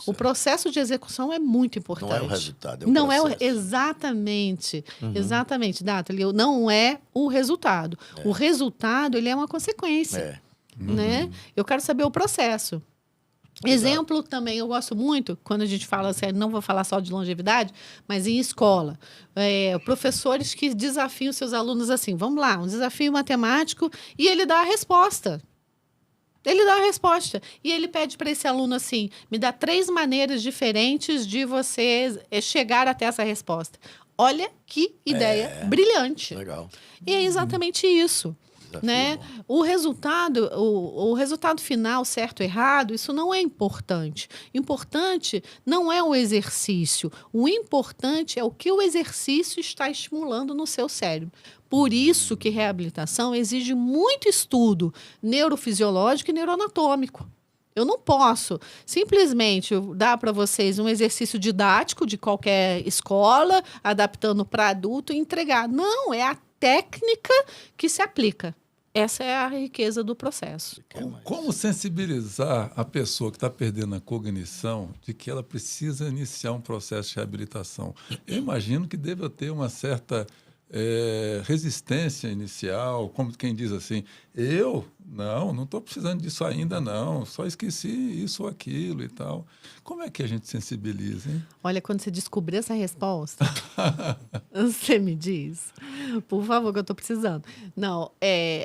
O processo de execução é muito importante. Não é o resultado, é o processo. Exatamente. Exatamente, Dátilio. Não é o resultado. O resultado, ele é uma consequência. Né? Eu quero saber o processo. Exemplo também, eu gosto muito, quando a gente fala assim, não vou falar só de longevidade, mas em escola. Professores que desafiam seus alunos assim, vamos lá, um desafio matemático, e ele dá a resposta. Ele dá a resposta. E ele pede para esse aluno assim, me dá 3 maneiras diferentes de você chegar até essa resposta. Olha que ideia brilhante. Legal. E é exatamente isso. Né? O resultado final, certo ou errado, isso não é importante. Importante não é o exercício. O importante é o que o exercício está estimulando no seu cérebro. Por isso que reabilitação exige muito estudo neurofisiológico e neuroanatômico. Eu não posso simplesmente dar para vocês um exercício didático de qualquer escola, adaptando para adulto e entregar. Não, é a técnica que se aplica. Essa é a riqueza do processo. Como sensibilizar a pessoa que está perdendo a cognição de que ela precisa iniciar um processo de reabilitação? Eu imagino que deva ter uma certa resistência inicial, como quem diz assim, eu não estou precisando disso ainda não, só esqueci isso ou aquilo e tal. Como é que a gente sensibiliza, hein? Olha, quando você descobrir essa resposta, você me diz, por favor, que eu estou precisando. Não,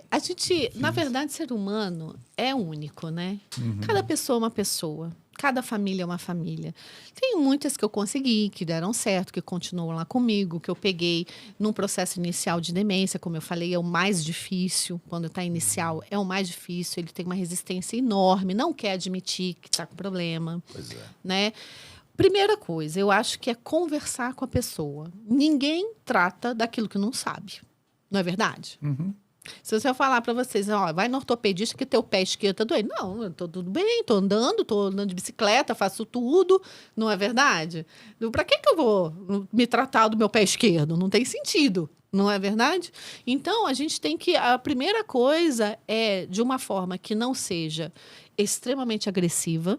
a gente, na verdade, ser humano é único, né? Cada pessoa é uma pessoa. Cada família é uma família. Tem muitas que eu consegui, que deram certo, que continuam lá comigo, que eu peguei num processo inicial de demência, como eu falei, é o mais difícil. Quando está inicial, é o mais difícil. Ele tem uma resistência enorme, não quer admitir que está com problema. Pois é. Né? Primeira coisa, eu acho que é conversar com a pessoa. Ninguém trata daquilo que não sabe. Não é verdade? Se eu falar para vocês, vai no ortopedista que teu pé esquerdo está doendo. Não, eu estou tudo bem, estou andando de bicicleta, faço tudo. Não é verdade? Para que eu vou me tratar do meu pé esquerdo? Não tem sentido, não é verdade? Então, a gente tem que... A primeira coisa é de uma forma que não seja extremamente agressiva,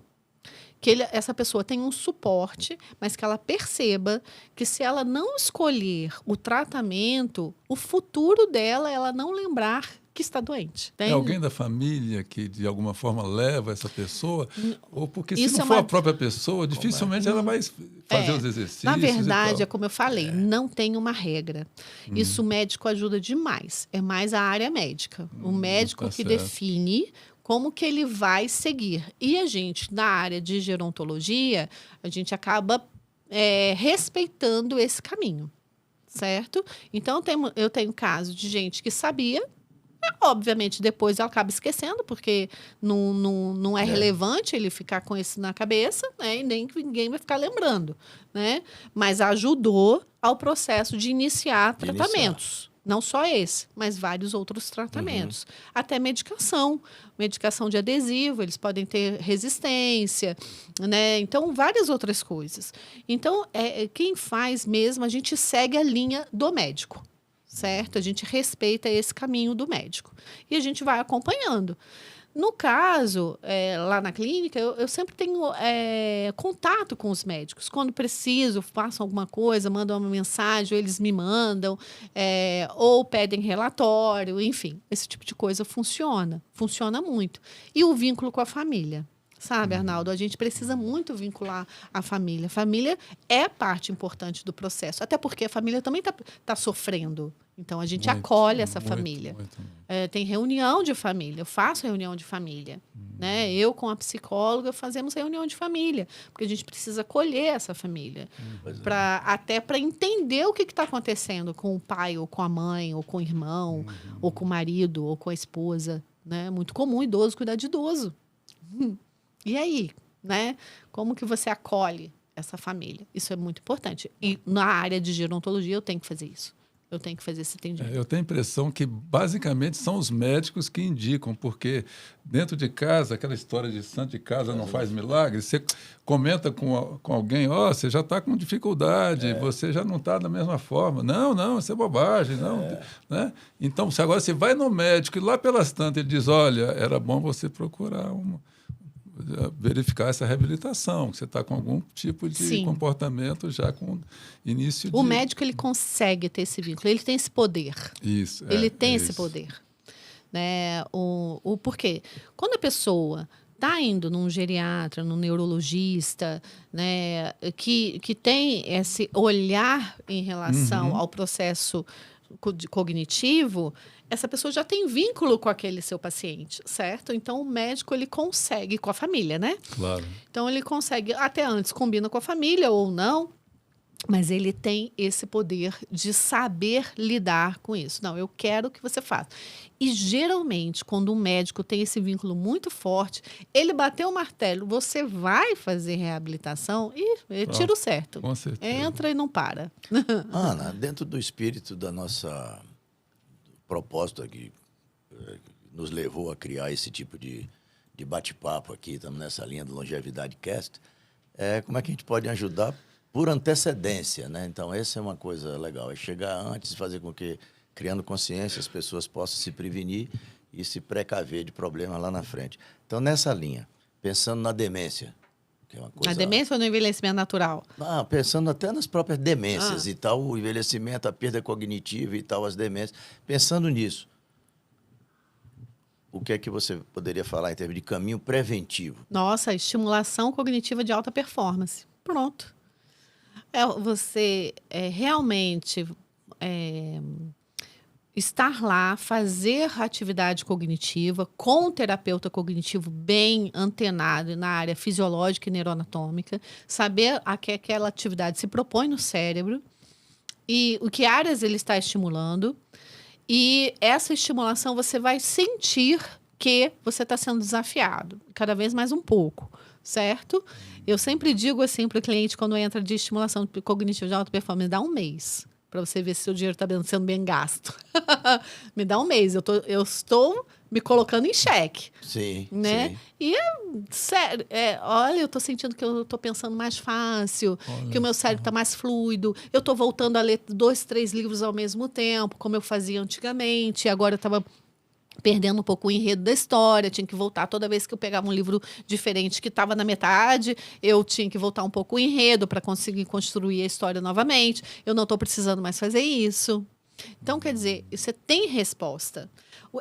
que essa pessoa tenha um suporte, mas que ela perceba que se ela não escolher o tratamento, o futuro dela, ela não lembrar que está doente. É alguém da família que, de alguma forma, leva essa pessoa? Ou porque se não for a própria pessoa, dificilmente ela vai fazer os exercícios. Na verdade, é como eu falei, não tem uma regra. Isso o médico ajuda demais. É mais a área médica. O médico que define como que ele vai seguir. E a gente, na área de gerontologia, a gente acaba respeitando esse caminho, certo? Então, eu tenho caso de gente que sabia, obviamente, depois ela acaba esquecendo, porque não é relevante ele ficar com isso na cabeça, né? E nem ninguém vai ficar lembrando, né? Mas ajudou ao processo de iniciar tratamentos. Não só esse, mas vários outros tratamentos. Até medicação de adesivo, eles podem ter resistência, né? Então, várias outras coisas. Então, quem faz mesmo, a gente segue a linha do médico, certo? A gente respeita esse caminho do médico. E a gente vai acompanhando. No caso, lá na clínica, eu sempre tenho contato com os médicos. Quando preciso, façam alguma coisa, mandam uma mensagem, ou eles me mandam, ou pedem relatório, enfim. Esse tipo de coisa funciona muito. E o vínculo com a família. Sabe, Arnaldo? A gente precisa muito vincular a família. A família é parte importante do processo. Até porque a família também está sofrendo. Então, a gente acolhe essa família. Tem reunião de família. Eu faço reunião de família. Né? Eu, com a psicóloga, fazemos reunião de família. Porque a gente precisa acolher essa família. Até para entender o que está acontecendo com o pai, ou com a mãe, ou com o irmão, ou com o marido, ou com a esposa. Né? Muito comum idoso cuidar de idoso. E aí, né? Como que você acolhe essa família? Isso é muito importante. E na área de gerontologia eu tenho que fazer isso. Eu tenho que fazer esse atendimento. Eu tenho a impressão que, basicamente, são os médicos que indicam, porque dentro de casa, aquela história de santo de casa não faz milagre, você comenta com alguém, você já está com dificuldade, você já não está da mesma forma. Não, isso é bobagem. Não, né? Então, se agora você vai no médico e lá pelas tantas ele diz, olha, era bom você procurar verificar essa reabilitação, que você está com algum tipo de comportamento já com início de... O médico, ele consegue ter esse vínculo, ele tem esse poder. Isso. Ele tem esse poder. Né? Por quê? Quando a pessoa está indo num geriatra, num neurologista, né, que tem esse olhar em relação ao processo cognitivo, essa pessoa já tem vínculo com aquele seu paciente, certo? Então, o médico, ele consegue, com a família, né? Claro. Então, ele consegue, até antes, combina com a família ou não, mas ele tem esse poder de saber lidar com isso. Não, eu quero que você faça. E, geralmente, quando um médico tem esse vínculo muito forte, ele bateu o martelo, você vai fazer reabilitação e tiro certo. Com certeza. Entra e não para. Ana, dentro do espírito da nossa propósito aqui, nos levou a criar esse tipo de bate-papo aqui, estamos nessa linha do Longevidade Cast, como é que a gente pode ajudar por antecedência, né? Então, essa é uma coisa legal, é chegar antes e fazer com que, criando consciência, as pessoas possam se prevenir e se precaver de problemas lá na frente. Então, nessa linha, pensando na demência, que é uma coisa... A demência ou no envelhecimento natural? Pensando até nas próprias demências e tal, o envelhecimento, a perda cognitiva e tal, as demências. Pensando nisso, o que é que você poderia falar em termos de caminho preventivo? Nossa, estimulação cognitiva de alta performance. Pronto. Você realmente estar lá, fazer atividade cognitiva com um terapeuta cognitivo bem antenado na área fisiológica e neuroanatômica, saber a que aquela atividade se propõe no cérebro e o que áreas ele está estimulando. E essa estimulação você vai sentir que você está sendo desafiado, cada vez mais um pouco, certo? Eu sempre digo assim para o cliente, quando entra de estimulação cognitiva de alta performance, dá um mês para você ver se seu dinheiro está sendo bem gasto. Me dá um mês, eu estou me colocando em xeque. Sim, né? sim. E sério, olha, eu estou sentindo que eu estou pensando mais fácil, que o meu cérebro está mais fluido, eu estou voltando a ler 2, 3 livros ao mesmo tempo, como eu fazia antigamente, agora eu estava perdendo um pouco o enredo da história, tinha que voltar toda vez que eu pegava um livro diferente que estava na metade, eu tinha que voltar um pouco o enredo para conseguir construir a história novamente. Eu não estou precisando mais fazer isso. Então, quer dizer, você tem resposta.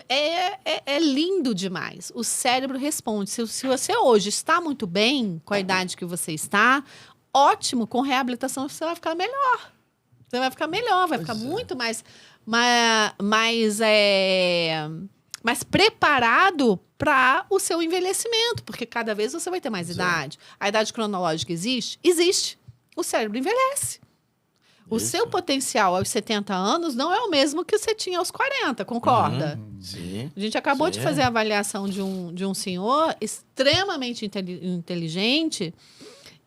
É lindo demais. O cérebro responde. Se você hoje está muito bem com a idade que você está, ótimo, com reabilitação você vai ficar melhor. Você vai ficar melhor, vai ficar muito mais preparado para o seu envelhecimento, porque cada vez você vai ter mais idade. A idade cronológica existe? Existe. O cérebro envelhece. O seu potencial aos 70 anos não é o mesmo que você tinha aos 40, concorda? Sim. A gente acabou de fazer a avaliação de um senhor extremamente inteligente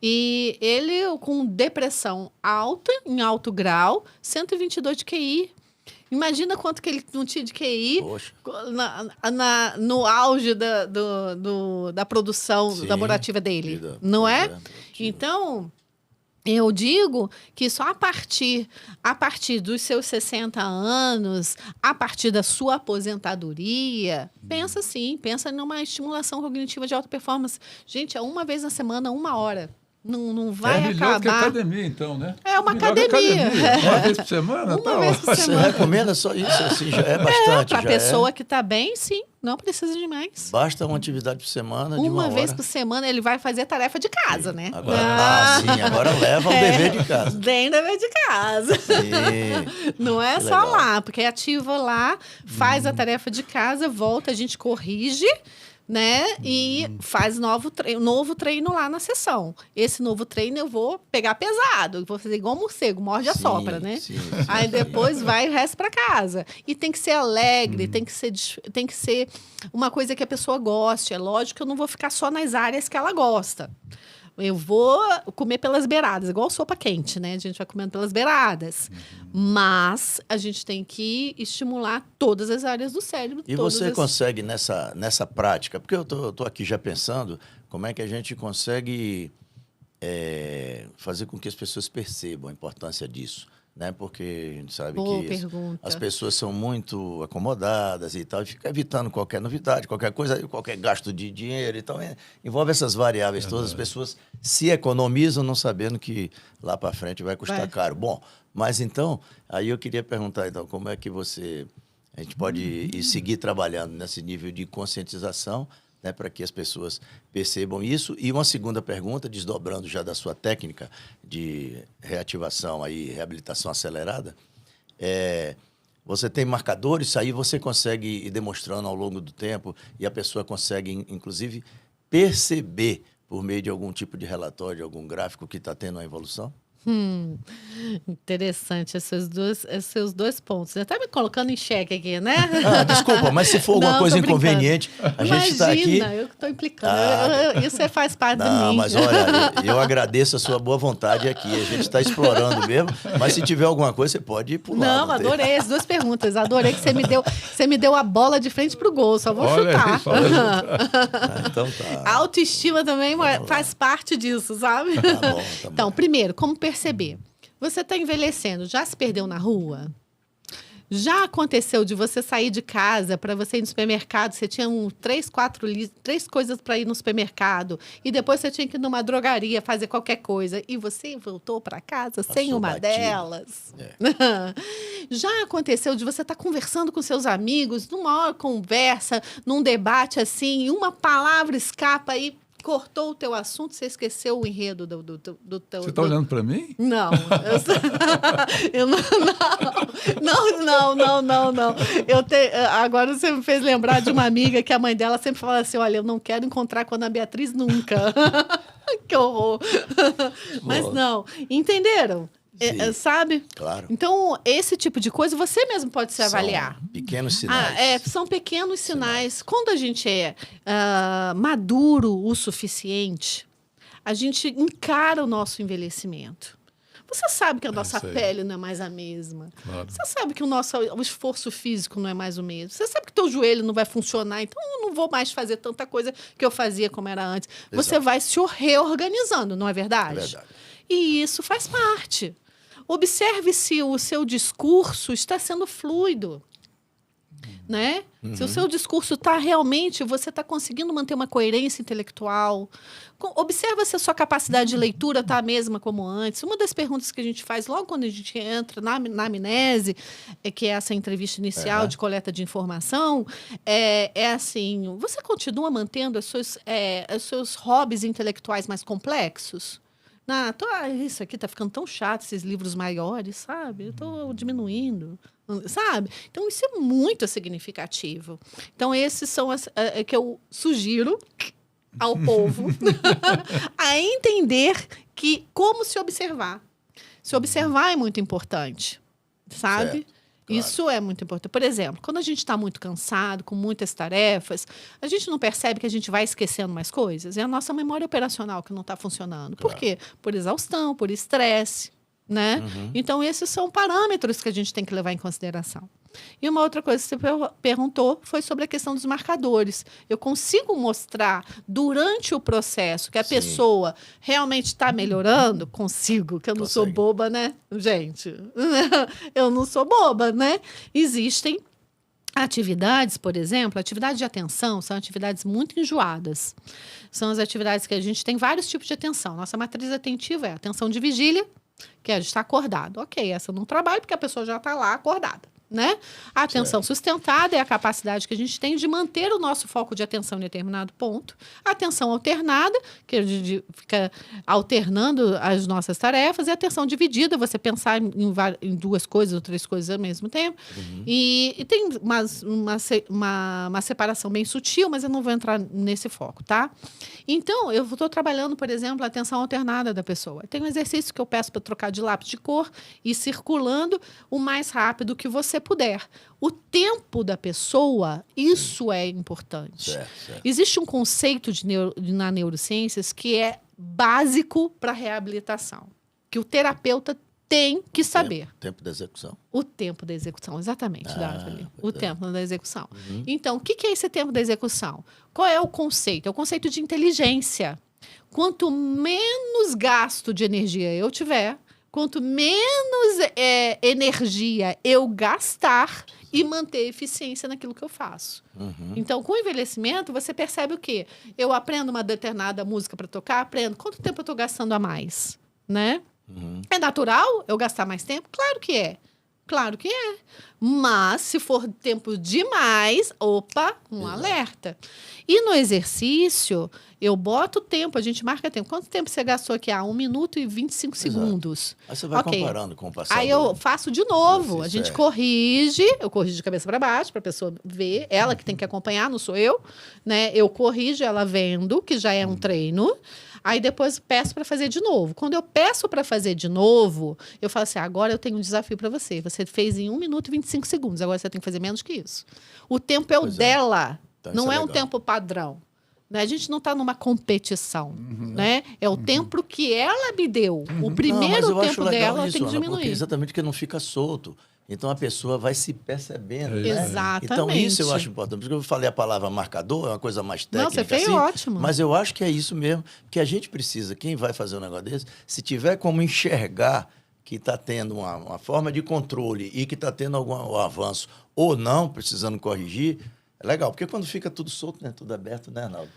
e ele com depressão alta, em alto grau, 122 de QI. Imagina quanto que ele não tinha de QI no auge da produção laborativa dele, não é? Então, eu digo que só a partir dos seus 60 anos, a partir da sua aposentadoria, pensa numa estimulação cognitiva de alta performance. Gente, é uma vez na semana, 1 hora. não vai melhor que acabar. academia, então, né? É uma Melhor que academia. Uma vez por semana? Uma Tá vez por ótimo. Você recomenda só isso, assim, já é bastante. Para a já pessoa que está bem, sim, não precisa de mais. Basta uma atividade por semana de uma Uma vez hora. por semana ele vai fazer tarefa de casa, né? Agora, sim, agora leva o dever de casa. Bem dever de casa. Sim. Não é Que só legal. lá, porque ativa lá, faz a tarefa de casa, volta, a gente corrige, né? E faz novo treino lá na sessão. Esse novo treino eu vou pegar pesado, vou fazer igual morcego, morde a Sim, sopra, né? sim, sim, Aí sim. depois vai o resto para casa. E tem que ser alegre, tem que ser uma coisa que a pessoa goste. É lógico que eu não vou ficar só nas áreas que ela gosta. Eu vou comer pelas beiradas, igual sopa quente, né? A gente vai comendo pelas beiradas. Mas a gente tem que estimular todas as áreas do cérebro. E você consegue, nessa prática, porque eu tô aqui já pensando como é que a gente consegue fazer com que as pessoas percebam a importância disso, né? Porque a gente sabe Boa que pergunta. as pessoas são muito acomodadas e tal, e fica evitando qualquer novidade, qualquer coisa, qualquer gasto de dinheiro. Então, envolve essas variáveis todas. As pessoas se economizam não sabendo que lá para frente vai custar caro. Bom, mas então, aí eu queria perguntar, então, como é que a gente pode ir seguir trabalhando nesse nível de conscientização, né, para que as pessoas percebam isso. E uma segunda pergunta, desdobrando já da sua técnica de reativação e reabilitação acelerada, você tem marcadores, aí você consegue ir demonstrando ao longo do tempo e a pessoa consegue, inclusive, perceber por meio de algum tipo de relatório, de algum gráfico que está tendo uma evolução? Interessante esses dois pontos. Você está me colocando em xeque aqui, né? Desculpa, mas se for alguma Não, coisa tô brincando. inconveniente, a gente está aqui... Imagina, eu que estou implicando. Isso faz parte de Não, mim. mas olha, eu agradeço a sua boa vontade aqui. A gente está explorando mesmo, mas se tiver alguma coisa, você pode ir pular. Não, adorei as duas perguntas. Adorei que você me deu a bola de frente pro gol. Só vou chutar. Então tá. A autoestima também faz parte disso, sabe? Tá bom. Então, primeiro, como perceber? Você está envelhecendo, já se perdeu na rua? Já aconteceu de você sair de casa para você ir no supermercado, você tinha três coisas para ir no supermercado, e depois você tinha que ir numa drogaria fazer qualquer coisa, e você voltou para casa sem uma batido. delas? Já aconteceu de você estar conversando com seus amigos, numa hora conversa, num debate assim, e uma palavra escapa e cortou o teu assunto, você esqueceu o enredo do teu... Você está olhando para mim? Não. Não. Agora você me fez lembrar de uma amiga que a mãe dela sempre fala assim, olha, eu não quero encontrar com a Ana Beatriz nunca. Que horror. Mas não. Entenderam? Sabe? Claro. Então, esse tipo de coisa você mesmo pode se avaliar. São pequenos sinais. São pequenos sinais. Quando a gente é maduro o suficiente, a gente encara o nosso envelhecimento. Você sabe que a nossa pele não é mais a mesma. Claro. Você sabe que o esforço físico não é mais o mesmo. Você sabe que teu joelho não vai funcionar, então eu não vou mais fazer tanta coisa que eu fazia como era antes. Exato. Você vai se reorganizando, não é verdade? É verdade. E isso faz parte. Observe se o seu discurso está sendo fluido, né? Se o seu discurso está realmente, você está conseguindo manter uma coerência intelectual. Observa se a sua capacidade de leitura está a mesma como antes. Uma das perguntas que a gente faz logo quando a gente entra na amnese, que é essa entrevista inicial de coleta de informação, é assim, você continua mantendo os seus hobbies intelectuais mais complexos? Isso aqui está ficando tão chato, esses livros maiores, sabe? Eu estou diminuindo, sabe? Então, isso é muito significativo. Então, esses são que eu sugiro ao povo a entender que como se observar. Se observar é muito importante, sabe? Certo. Claro. Isso é muito importante. Por exemplo, quando a gente está muito cansado, com muitas tarefas, a gente não percebe que a gente vai esquecendo mais coisas. É a nossa memória operacional que não está funcionando. Por quê? Por exaustão, por estresse, né? Então, esses são parâmetros que a gente tem que levar em consideração. E uma outra coisa que você perguntou foi sobre a questão dos marcadores. Eu consigo mostrar durante o processo que a pessoa realmente está melhorando? Consigo, que eu não sou boba, né, gente? Eu não sou boba, né? Existem Atividades, por exemplo, atividades de atenção são atividades muito enjoadas. São as atividades que a gente tem vários tipos de atenção. Nossa matriz atentiva é a atenção de vigília, que é a de estar acordado. Ok, essa eu não trabalho porque a pessoa já está lá acordada. Né? A atenção sustentada é a capacidade que a gente tem de manter o nosso foco de atenção em determinado ponto. A atenção alternada, que a gente fica alternando as nossas tarefas, e a atenção dividida, você pensar em duas coisas ou três coisas ao mesmo tempo. E tem uma separação bem sutil, mas eu não vou entrar nesse foco, tá? Então, eu estou trabalhando, por exemplo, a atenção alternada da pessoa. Tem um exercício que eu peço para trocar de lápis de cor e ir circulando o mais rápido que você puder. O tempo da pessoa, isso é importante. Certo. Existe um conceito na neurociências que é básico para a reabilitação, que o terapeuta tem que saber. Tempo da execução. O tempo da execução, exatamente, Daphne. O tempo da execução. Então, o que é esse tempo da execução? Qual é o conceito? É o conceito de inteligência. Quanto menos gasto de energia eu tiver, quanto menos energia eu gastar e manter eficiência naquilo que eu faço. Então, com o envelhecimento, você percebe o quê? Eu aprendo uma determinada música para tocar, aprendo. Quanto tempo eu estou gastando a mais? Né? É natural eu gastar mais tempo? Claro que é. Claro que é. Mas, se for tempo demais, alerta. E no exercício, eu boto o tempo, a gente marca tempo. Quanto tempo você gastou aqui? 1 minuto e 25 segundos. Aí você vai comparando com o passado. Aí eu faço de novo. A gente corrige, eu corrijo de cabeça para baixo, para a pessoa ver. Ela que tem que acompanhar, não sou eu. Né? Eu corrijo ela vendo, que já é um treino. Aí depois peço para fazer de novo. Quando eu peço para fazer de novo, eu falo assim, agora eu tenho um desafio para você. Você fez em 1 minuto e 25 segundos, agora você tem que fazer menos que isso. O tempo é o dela, então, não é um tempo padrão. Né? A gente não está numa competição. Né? É o tempo que ela me deu. O primeiro tempo dela eu tenho que diminuir. Porque exatamente porque não fica solto. Então, a pessoa vai se percebendo. Né? Exatamente. Então, isso eu acho importante. Porque eu falei a palavra marcador, é uma coisa mais técnica. Não, você fez assim, ótimo. Mas eu acho que é isso mesmo. Que a gente precisa, quem vai fazer um negócio desse, se tiver como enxergar que está tendo uma forma de controle e que está tendo algum avanço ou não, precisando corrigir, é legal. Porque quando fica tudo solto, né? Tudo aberto, né, Arnaldo?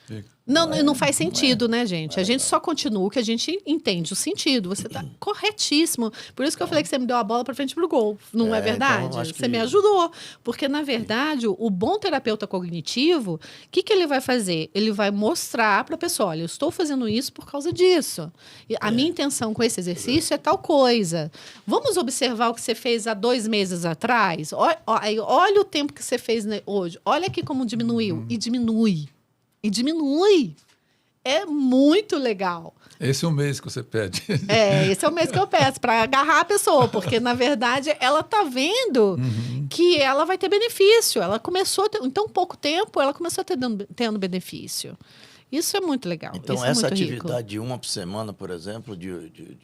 Não faz sentido, né, gente? A gente só continua o que a gente entende o sentido. Você está corretíssimo. Por isso que eu falei que você me deu a bola para frente pro gol. Não é verdade? Então, acho você me ajudou. Porque, na verdade, o bom terapeuta cognitivo, o que ele vai fazer? Ele vai mostrar para a pessoa, olha, eu estou fazendo isso por causa disso. E a minha intenção com esse exercício é tal coisa. Vamos observar o que você fez há 2 meses atrás? Olha o tempo que você fez hoje. Olha aqui como diminuiu. E diminui. E diminui. É muito legal. Esse é o mês que você pede. Esse é o mês que eu peço, para agarrar a pessoa, porque, na verdade, ela está vendo que ela vai ter benefício. Ela começou, em tão pouco tempo, ela começou tendo benefício. Isso é muito legal. Então, isso é essa muito atividade rico. de uma por semana, por exemplo, de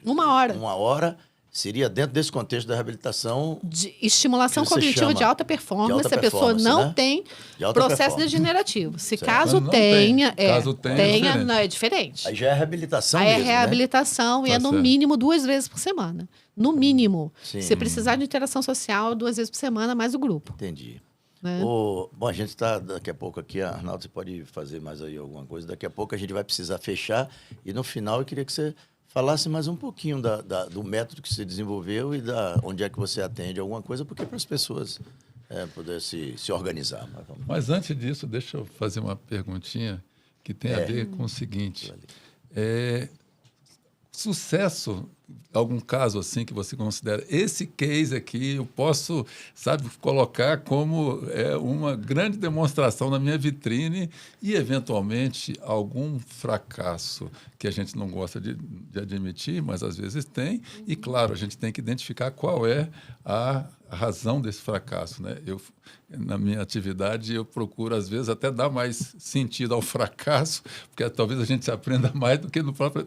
1 hora. 1 hora, seria dentro desse contexto da reabilitação. De estimulação que você cognitiva chama de alta performance, de alta a pessoa performance, não né? tem De alta processo performance. degenerativo. Se Certo. caso Não tenha, tem. Caso tenha, não, é diferente. Aí já é reabilitação Aí é mesmo, né? reabilitação e Tá é no certo. mínimo 2 vezes por semana. No mínimo. Sim. Se precisar de interação social, 2 vezes por semana, mais o grupo. Entendi. Né? Bom, a gente está daqui a pouco aqui, Arnaldo, você pode fazer mais aí alguma coisa. Daqui a pouco a gente vai precisar fechar e no final eu queria que você falasse mais um pouquinho do método que você desenvolveu e onde é que você atende alguma coisa, porque para as pessoas poderem se organizar. Mas antes disso, deixa eu fazer uma perguntinha que tem a ver com o seguinte. Sucesso, algum caso assim que você considera, esse case aqui eu posso, colocar como uma grande demonstração na minha vitrine e, eventualmente, algum fracasso que a gente não gosta de admitir, mas às vezes tem. E, claro, a gente tem que identificar qual é a razão desse fracasso, né? Na minha atividade, eu procuro, às vezes, até dar mais sentido ao fracasso, porque talvez a gente aprenda mais do que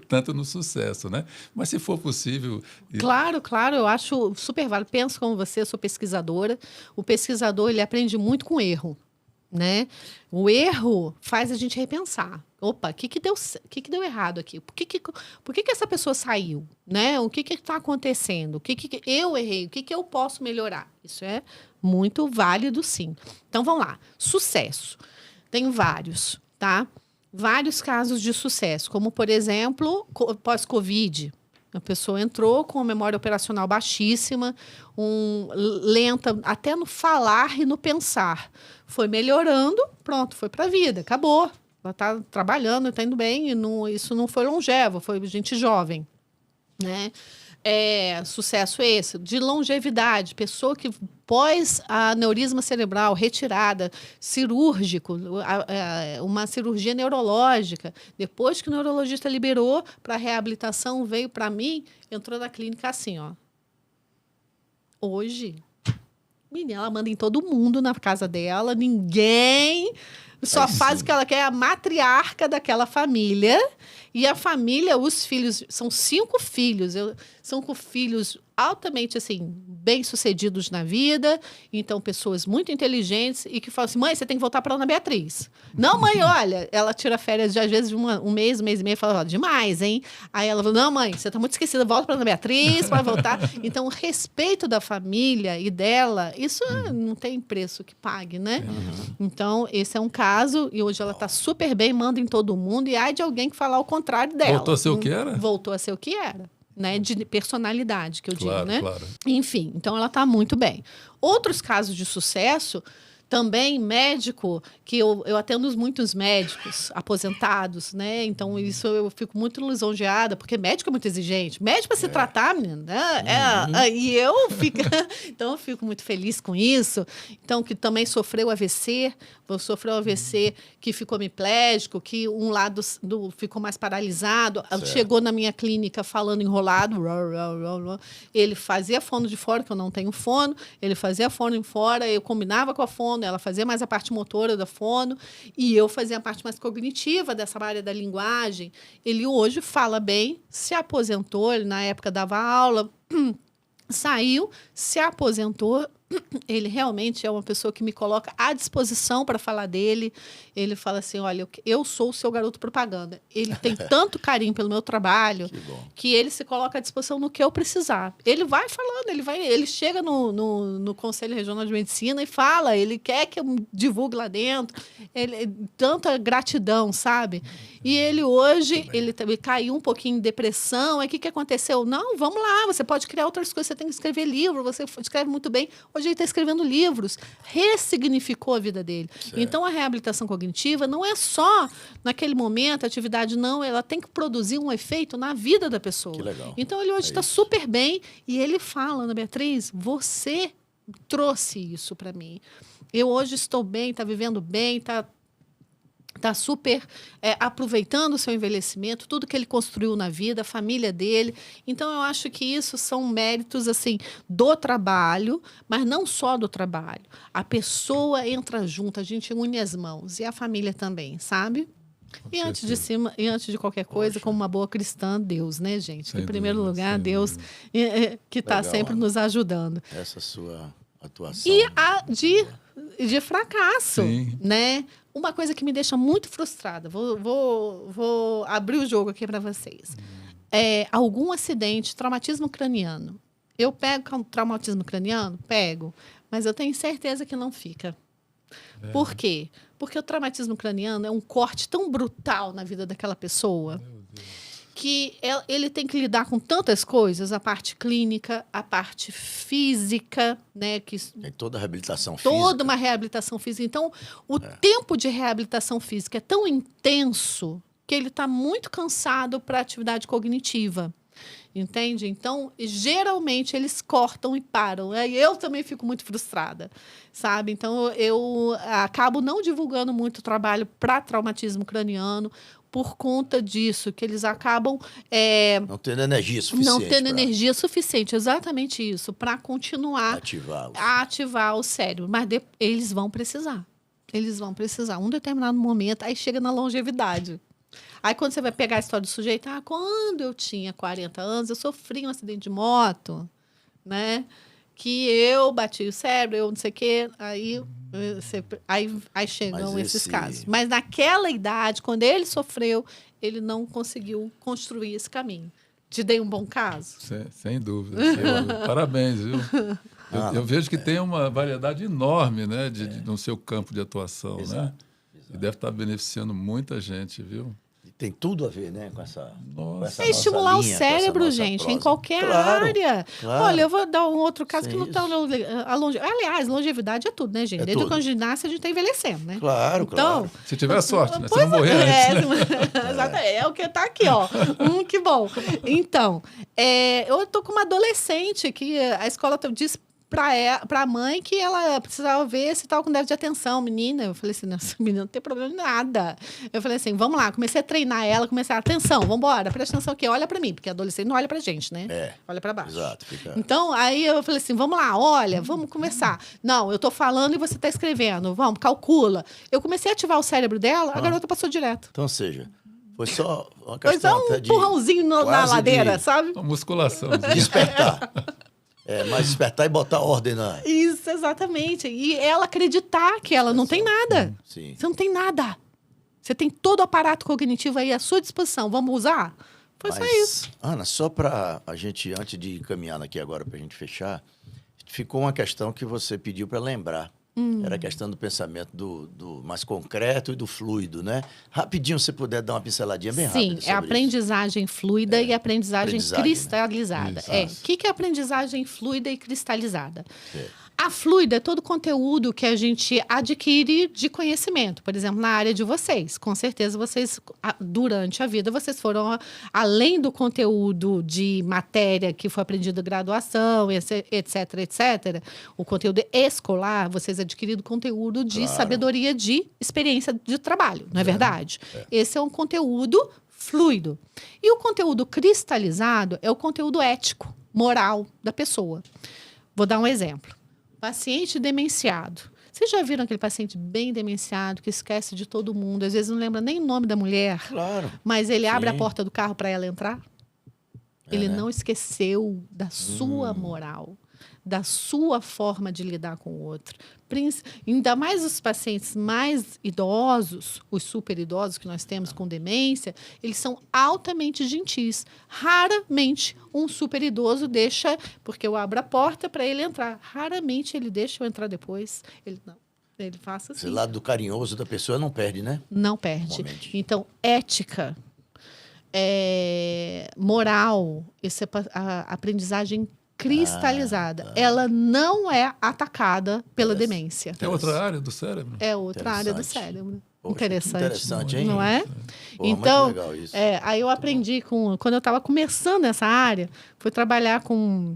tanto no sucesso, né? Mas, se for possível... Claro, eu acho super válido. Penso como você, eu sou pesquisadora. O pesquisador, ele aprende muito com erro, né? O erro faz a gente repensar. Opa, o que deu errado aqui? Por que essa pessoa saiu? Né? O que está acontecendo? O que eu errei? O que eu posso melhorar? Isso é muito válido, sim. Então, vamos lá. Sucesso. Tem vários, tá? Vários casos de sucesso, como, por exemplo, pós-Covid. A pessoa entrou com memória operacional baixíssima, lenta até no falar e no pensar. Foi melhorando, pronto, foi para a vida, acabou. Ela está trabalhando, está indo bem, e isso não foi longevo, foi gente jovem. Né? Sucesso esse, de longevidade, pessoa que pós-aneurisma cerebral, retirada, cirúrgico, uma cirurgia neurológica, depois que o neurologista liberou para reabilitação, veio para mim, entrou na clínica assim, ó. Hoje, menina, ela manda em todo mundo na casa dela, ninguém só faz o que ela quer, a matriarca daquela família. E a família, os filhos, são 5 filhos. São com filhos altamente, assim, bem-sucedidos na vida. Então, pessoas muito inteligentes e que falam assim, mãe, você tem que voltar para Ana Beatriz. Não, mãe, olha, ela tira férias de, às vezes, de um mês e meio, e fala, demais, hein? Aí ela fala, não, mãe, você está muito esquecida, volta para Ana Beatriz, para voltar. Então, o respeito da família e dela, isso não tem preço que pague, né? Então, esse é um caso, e hoje ela está super bem, manda em todo mundo, e há de alguém que falar o contrário dela. Voltou a ser o que era? Voltou a ser o que era. Né, de personalidade, que eu digo, né? Claro. Enfim, então ela está muito bem. Outros casos de sucesso, também médico, que eu atendo muitos médicos aposentados, né? Então, isso eu fico muito lisonjeada, porque médico é muito exigente. Médico para se tratar, menina, né? E eu fico... Então, eu fico muito feliz com isso. Então, que também sofreu AVC, sofreu AVC que ficou hemiplégico, que um lado ficou mais paralisado. Certo. Chegou na minha clínica falando enrolado. Ele fazia fono de fora, que eu não tenho fono. Ele fazia fono em fora, eu combinava com a fono, ela fazia mais a parte motora da fono e eu fazia a parte mais cognitiva dessa área da linguagem. Ele hoje fala bem, se aposentou, ele na época dava aula, saiu, se aposentou. Ele realmente é uma pessoa que me coloca à disposição para falar dele. Ele fala assim, olha, eu sou o seu garoto propaganda. Ele tem tanto carinho pelo meu trabalho que ele se coloca à disposição no que eu precisar. Ele vai falando, ele chega no Conselho Regional de Medicina e fala, ele quer que eu divulgue lá dentro. Tanta gratidão, sabe? E ele hoje, ele caiu um pouquinho em depressão. Aí o que aconteceu? Não, vamos lá, você pode criar outras coisas, você tem que escrever livro, você escreve muito bem. Hoje ele está escrevendo livros, ressignificou a vida dele. Certo. Então, a reabilitação cognitiva não é só naquele momento, a atividade não, ela tem que produzir um efeito na vida da pessoa. Que legal. Então, ele hoje está super bem e ele fala, Ana Beatriz, você trouxe isso para mim. Eu hoje estou bem, está vivendo bem, está super aproveitando o seu envelhecimento, tudo que ele construiu na vida, a família dele. Então, eu acho que isso são méritos assim, do trabalho, mas não só do trabalho. A pessoa entra junto, a gente une as mãos, e a família também, sabe? E antes de qualquer coisa, como uma boa cristã, Deus, né, gente? Em primeiro lugar, Deus que está sempre nos ajudando. Essa sua atuação. E a de fracasso, né? Uma coisa que me deixa muito frustrada. Vou abrir o jogo aqui para vocês. Algum acidente, traumatismo craniano. Eu pego traumatismo craniano? Pego. Mas eu tenho certeza que não fica. Por quê? Porque o traumatismo craniano é um corte tão brutal na vida daquela pessoa que ele tem que lidar com tantas coisas, a parte clínica, a parte física, né? Tem toda a reabilitação física. Toda uma reabilitação física. Então, o tempo de reabilitação física é tão intenso que ele está muito cansado para a atividade cognitiva. Entende? Então, geralmente, eles cortam e param. Eu também fico muito frustrada, sabe? Então, eu acabo não divulgando muito o trabalho para traumatismo craniano, por conta disso, que eles acabam... não tendo energia suficiente. Não tendo energia suficiente, exatamente isso, para continuar a ativar o cérebro. Mas eles vão precisar. Eles vão precisar. Um determinado momento, aí chega na longevidade. Aí, quando você vai pegar a história do sujeito, quando eu tinha 40 anos, eu sofri um acidente de moto, né? que eu bati o cérebro, eu não sei o quê, aí chegam Mas esses casos. Mas naquela idade, quando ele sofreu, ele não conseguiu construir esse caminho. Te dei um bom caso? Sem dúvida. Sem dúvida. Parabéns, viu? Eu vejo que tem uma variedade enorme, né, no seu campo de atuação, Exato, né? E deve estar beneficiando muita gente, viu? Tem tudo a ver, né, com essa Nossa. É estimular o linha, com essa cérebro, nossa gente, prosa. em qualquer Claro, área. claro. Olha, eu vou dar um outro caso que Sim, não está... Aliás, longevidade é tudo, né, gente? É Desde tudo. quando a gente nasce, a gente está envelhecendo, né? Claro, Então, claro. Se tiver sorte, né? Se pois não morrer antes. Exatamente, é o que está aqui, ó. Que bom. Então, eu tô com uma adolescente que a escola diz para a mãe que ela precisava ver se estava com déficit de atenção, menina. Eu falei assim, nossa, menina, não tem problema em nada. Eu falei assim, vamos lá, comecei a treinar ela, atenção, vamos embora, presta atenção aqui, olha para mim, porque adolescente não olha pra gente, né? Olha para baixo. Exato. Fica... Então, aí eu falei assim, vamos lá, olha, vamos começar. Não, eu tô falando e você tá escrevendo, vamos, calcula. Eu comecei a ativar o cérebro dela, a garota passou direto. Então, ou seja, foi só uma Foi questão só um até de empurrãozinho na quase ladeira, de sabe? Uma musculação. despertar. Mas despertar e botar ordem na... Isso, exatamente. E ela acreditar que ela não tem nada. Sim. Você não tem nada. Você tem todo o aparato cognitivo aí à sua disposição. Vamos usar? Foi só isso. Ana, só para a gente, antes de caminhar aqui agora para a gente fechar, ficou uma questão que você pediu para lembrar. Era a questão do pensamento do mais concreto e do fluido, né? Rapidinho, se puder dar uma pinceladinha bem rápida Sim, sobre é aprendizagem fluida e aprendizagem cristalizada. Né? O que é aprendizagem fluida e cristalizada? É. A fluida é todo conteúdo que a gente adquire de conhecimento. Por exemplo, na área de vocês. Com certeza, vocês, durante a vida, vocês foram além do conteúdo de matéria que foi aprendido em graduação, etc, etc. O conteúdo escolar, vocês adquiriram conteúdo de sabedoria de experiência de trabalho, não é verdade? Esse é um conteúdo fluido. E o conteúdo cristalizado é o conteúdo ético, moral da pessoa. Vou dar um exemplo. Paciente demenciado. Vocês já viram aquele paciente bem demenciado, que esquece de todo mundo, às vezes não lembra nem o nome da mulher, Claro. mas ele abre a Sim. porta do carro para ela entrar? Ele né? não esqueceu da sua moral, da sua forma de lidar com o outro. Ainda mais os pacientes mais idosos, os super idosos que nós temos com demência, eles são altamente gentis. Raramente um super idoso deixa, porque eu abro a porta para ele entrar. Raramente ele deixa eu entrar depois. Ele não. Ele faça assim. Esse lado do carinhoso da pessoa não perde, né? Não perde. Normalmente. Então, ética, moral, essa a aprendizagem cristalizada. Ela não é atacada pela demência. É outra área do cérebro? É outra área do Interessante. cérebro. Poxa, que Interessante. interessante, hein? Não é? Pô, Então, muito legal isso. aí eu aprendi quando eu estava começando essa área, fui trabalhar com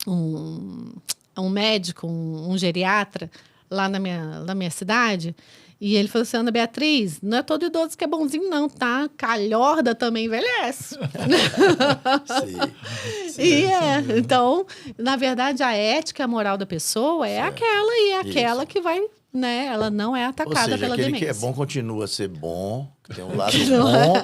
um médico, um geriatra, lá na minha cidade. E ele falou assim, Ana Beatriz, não é todo idoso que é bonzinho, não, tá? Calhorda também envelhece. Sim. Então, na verdade, a ética, a moral da pessoa é aquela e é aquela que vai, né? Ela não é Ou atacada seja, pela aquele demência. que é bom continua a ser bom, tem um lado Não bom,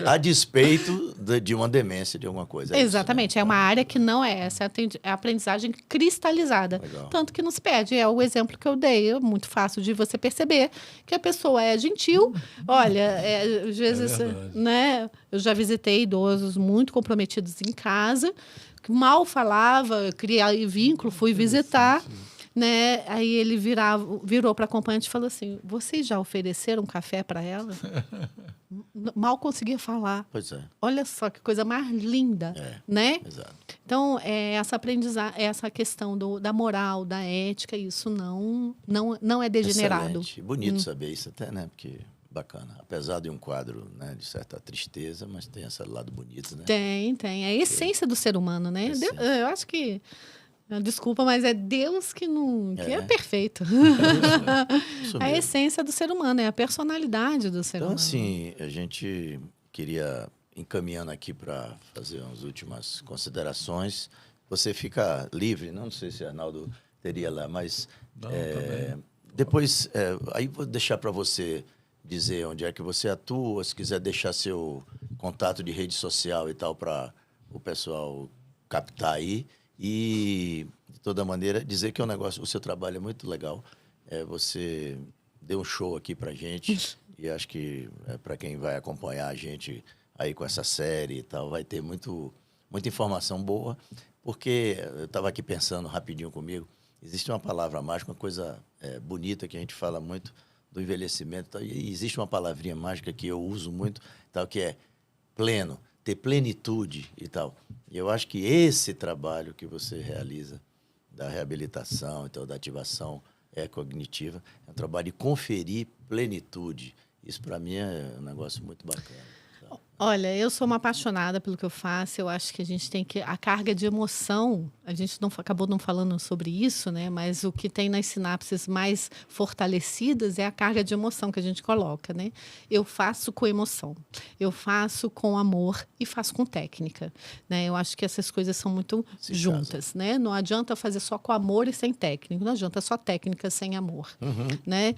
a despeito de uma demência, de alguma coisa. Exatamente, é uma área que não é essa, é a aprendizagem cristalizada. Legal. Tanto que não se perde. É o exemplo que eu dei, é muito fácil de você perceber que a pessoa é gentil. Olha, às vezes, verdade. né? Eu já visitei idosos muito comprometidos em casa, que mal falava, criei vínculo, fui visitar. Né? Aí ele virou para a acompanhante e falou assim, vocês já ofereceram café para ela? Mal conseguia falar. Pois é, Olha só que coisa mais linda, né? exato. Então, essa aprendizagem, essa questão da moral, da ética, isso não é degenerado. Excelente. Bonito saber isso até, né? Porque bacana. Apesar de um quadro, né, de certa tristeza, mas tem esse lado bonito, né? Tem. É a essência do ser humano, né? Essência. Eu acho que... Desculpa, mas é Deus que é perfeito. Isso A mesmo. essência do ser humano, é a personalidade do ser Então, humano. assim, a gente queria, encaminhando aqui para fazer umas últimas considerações. Você fica livre, não sei se Arnaldo teria lá, mas Não, tá bem. depois, aí vou deixar para você dizer onde é que você atua, se quiser deixar seu contato de rede social e tal para o pessoal captar aí. E, de toda maneira, dizer que é um negócio, o seu trabalho é muito legal. Você deu um show aqui pra gente e acho que para quem vai acompanhar a gente aí com essa série e tal, vai ter muita informação boa, porque eu estava aqui pensando rapidinho comigo, existe uma palavra mágica, uma coisa bonita que a gente fala muito do envelhecimento, e existe uma palavrinha mágica que eu uso muito, tal, que é pleno, ter plenitude e tal. E eu acho que esse trabalho que você realiza, da reabilitação, então, da ativação cognitiva, é um trabalho de conferir plenitude. Isso, para mim, é um negócio muito bacana. Olha, eu sou uma apaixonada pelo que eu faço. Eu acho que a gente tem que... A carga de emoção, a gente acabou não falando sobre isso, né? Mas o que tem nas sinapses mais fortalecidas é a carga de emoção que a gente coloca, né? Eu faço com emoção, eu faço com amor e faço com técnica, né? Eu acho que essas coisas são muito juntas, né? Não adianta fazer só com amor e sem técnica, não adianta só técnica sem amor, né?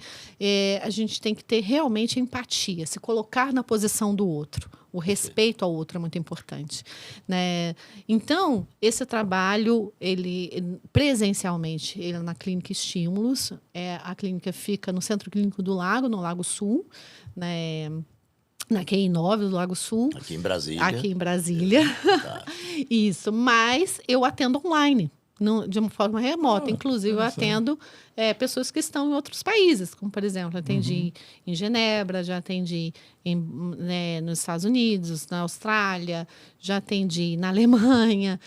A gente tem que ter realmente empatia, se colocar na posição do outro. O respeito ao outro é muito importante, né? Então, esse trabalho, ele presencialmente, ele é na Clínica Estímulos. A clínica fica no Centro Clínico do Lago, no Lago Sul, né? Na QI 9 do Lago Sul. Aqui em Brasília. Aqui em Brasília. Tá. Isso, mas eu atendo online. De uma forma remota. Inclusive, eu atendo pessoas que estão em outros países, como, por exemplo, atendi em Genebra, já atendi nos Estados Unidos, na Austrália, já atendi na Alemanha.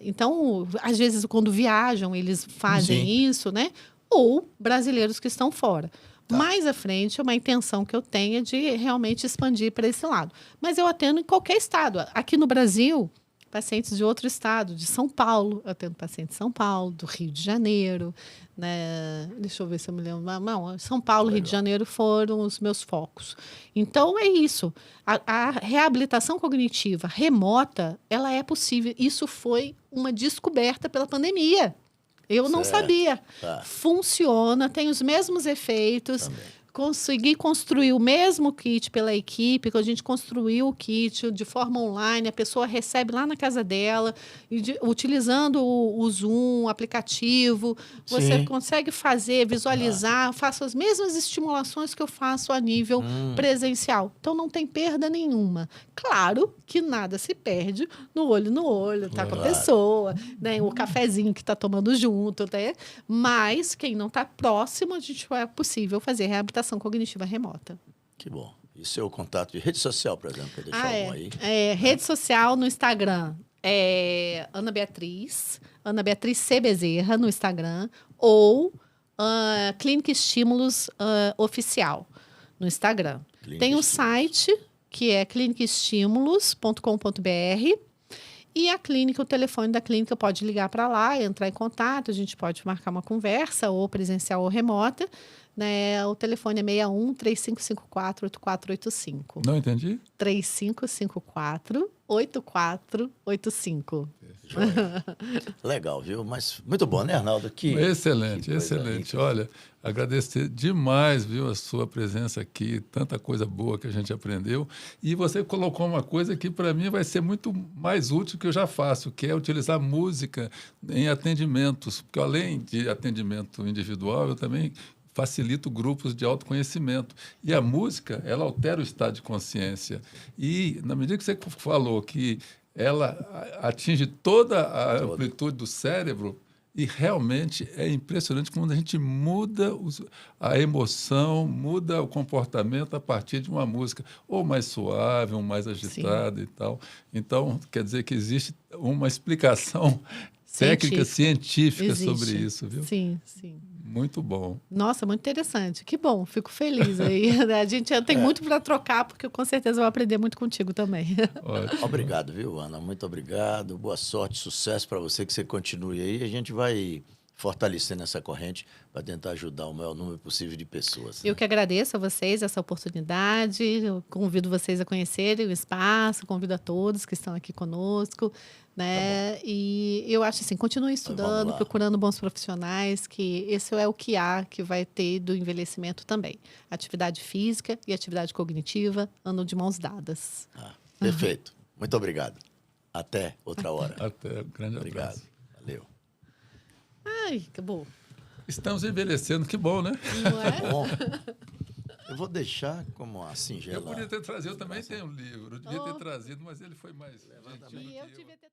Então, às vezes, quando viajam, eles fazem isso, né? Ou brasileiros que estão fora. Tá. Mais à frente, uma intenção que eu tenho é de realmente expandir para esse lado. Mas eu atendo em qualquer estado. Aqui no Brasil... pacientes de outro estado, de São Paulo, eu atendo pacientes de São Paulo, do Rio de Janeiro, né? Deixa eu ver se eu me lembro. Não, São Paulo, Rio de Janeiro foram os meus focos. Então, é isso. A reabilitação cognitiva remota, ela é possível. Isso foi uma descoberta pela pandemia. Eu não sabia. Tá. Funciona, tem os mesmos efeitos. Também. Consegui construir o mesmo kit pela equipe, que a gente construiu o kit de forma online, a pessoa recebe lá na casa dela, utilizando o Zoom, o aplicativo, você consegue fazer, visualizar, faço as mesmas estimulações que eu faço a nível presencial. Então, não tem perda nenhuma. Claro que nada se perde no olho, tá com a pessoa, né? O cafezinho que está tomando junto, né? Mas quem não está próximo, a gente é possível fazer reabilitação cognitiva remota. Que bom. E seu contato de rede social, por exemplo, para deixar algum aí? Rede social no Instagram é Ana Beatriz C. Bezerra no Instagram, ou Clínica Estímulos Oficial no Instagram. Tem o site, que é clinicaestímulos.com.br, e a clínica, o telefone da clínica pode ligar para lá, entrar em contato, a gente pode marcar uma conversa, ou presencial ou remota. Né? O telefone é 61-3554-8485. Não entendi? 3554-8485. Legal, viu? Mas muito bom, né, Arnaldo? Excelente. Olha, agradecer demais, viu, a sua presença aqui, tanta coisa boa que a gente aprendeu. E você colocou uma coisa que, para mim, vai ser muito mais útil que eu já faço, que é utilizar música em atendimentos. Porque, além de atendimento individual, eu também facilito grupos de autoconhecimento. E a música, ela altera o estado de consciência. E, na medida que você falou que ela atinge toda a amplitude do cérebro, e realmente é impressionante como a gente muda a emoção, muda o comportamento a partir de uma música, ou mais suave, ou mais agitada e tal. Então, quer dizer que existe uma explicação técnica, científica sobre isso, viu? Sim. Muito bom. Nossa, muito interessante. Que bom, fico feliz aí. A gente tem muito para trocar, porque eu com certeza vou aprender muito contigo também. Obrigado, viu, Ana? Muito obrigado. Boa sorte, sucesso para você, que você continue aí. A gente vai fortalecendo essa corrente para tentar ajudar o maior número possível de pessoas. Eu que agradeço a vocês essa oportunidade. Eu convido vocês a conhecerem o espaço, convido a todos que estão aqui conosco. Né? E eu acho assim, continue estudando, procurando bons profissionais, que esse é o que há, que vai ter do envelhecimento também. Atividade física e atividade cognitiva andam de mãos dadas. Perfeito. Muito obrigado. Até outra hora. Até, um grande Obrigado. abraço. Valeu. Ai, que bom. Estamos envelhecendo, que bom, né? Não é? Bom, eu vou deixar como a singela... Eu podia ter trazido, eu também tenho um livro. Eu devia ter trazido, mas ele foi mais gentil E do eu que devia ter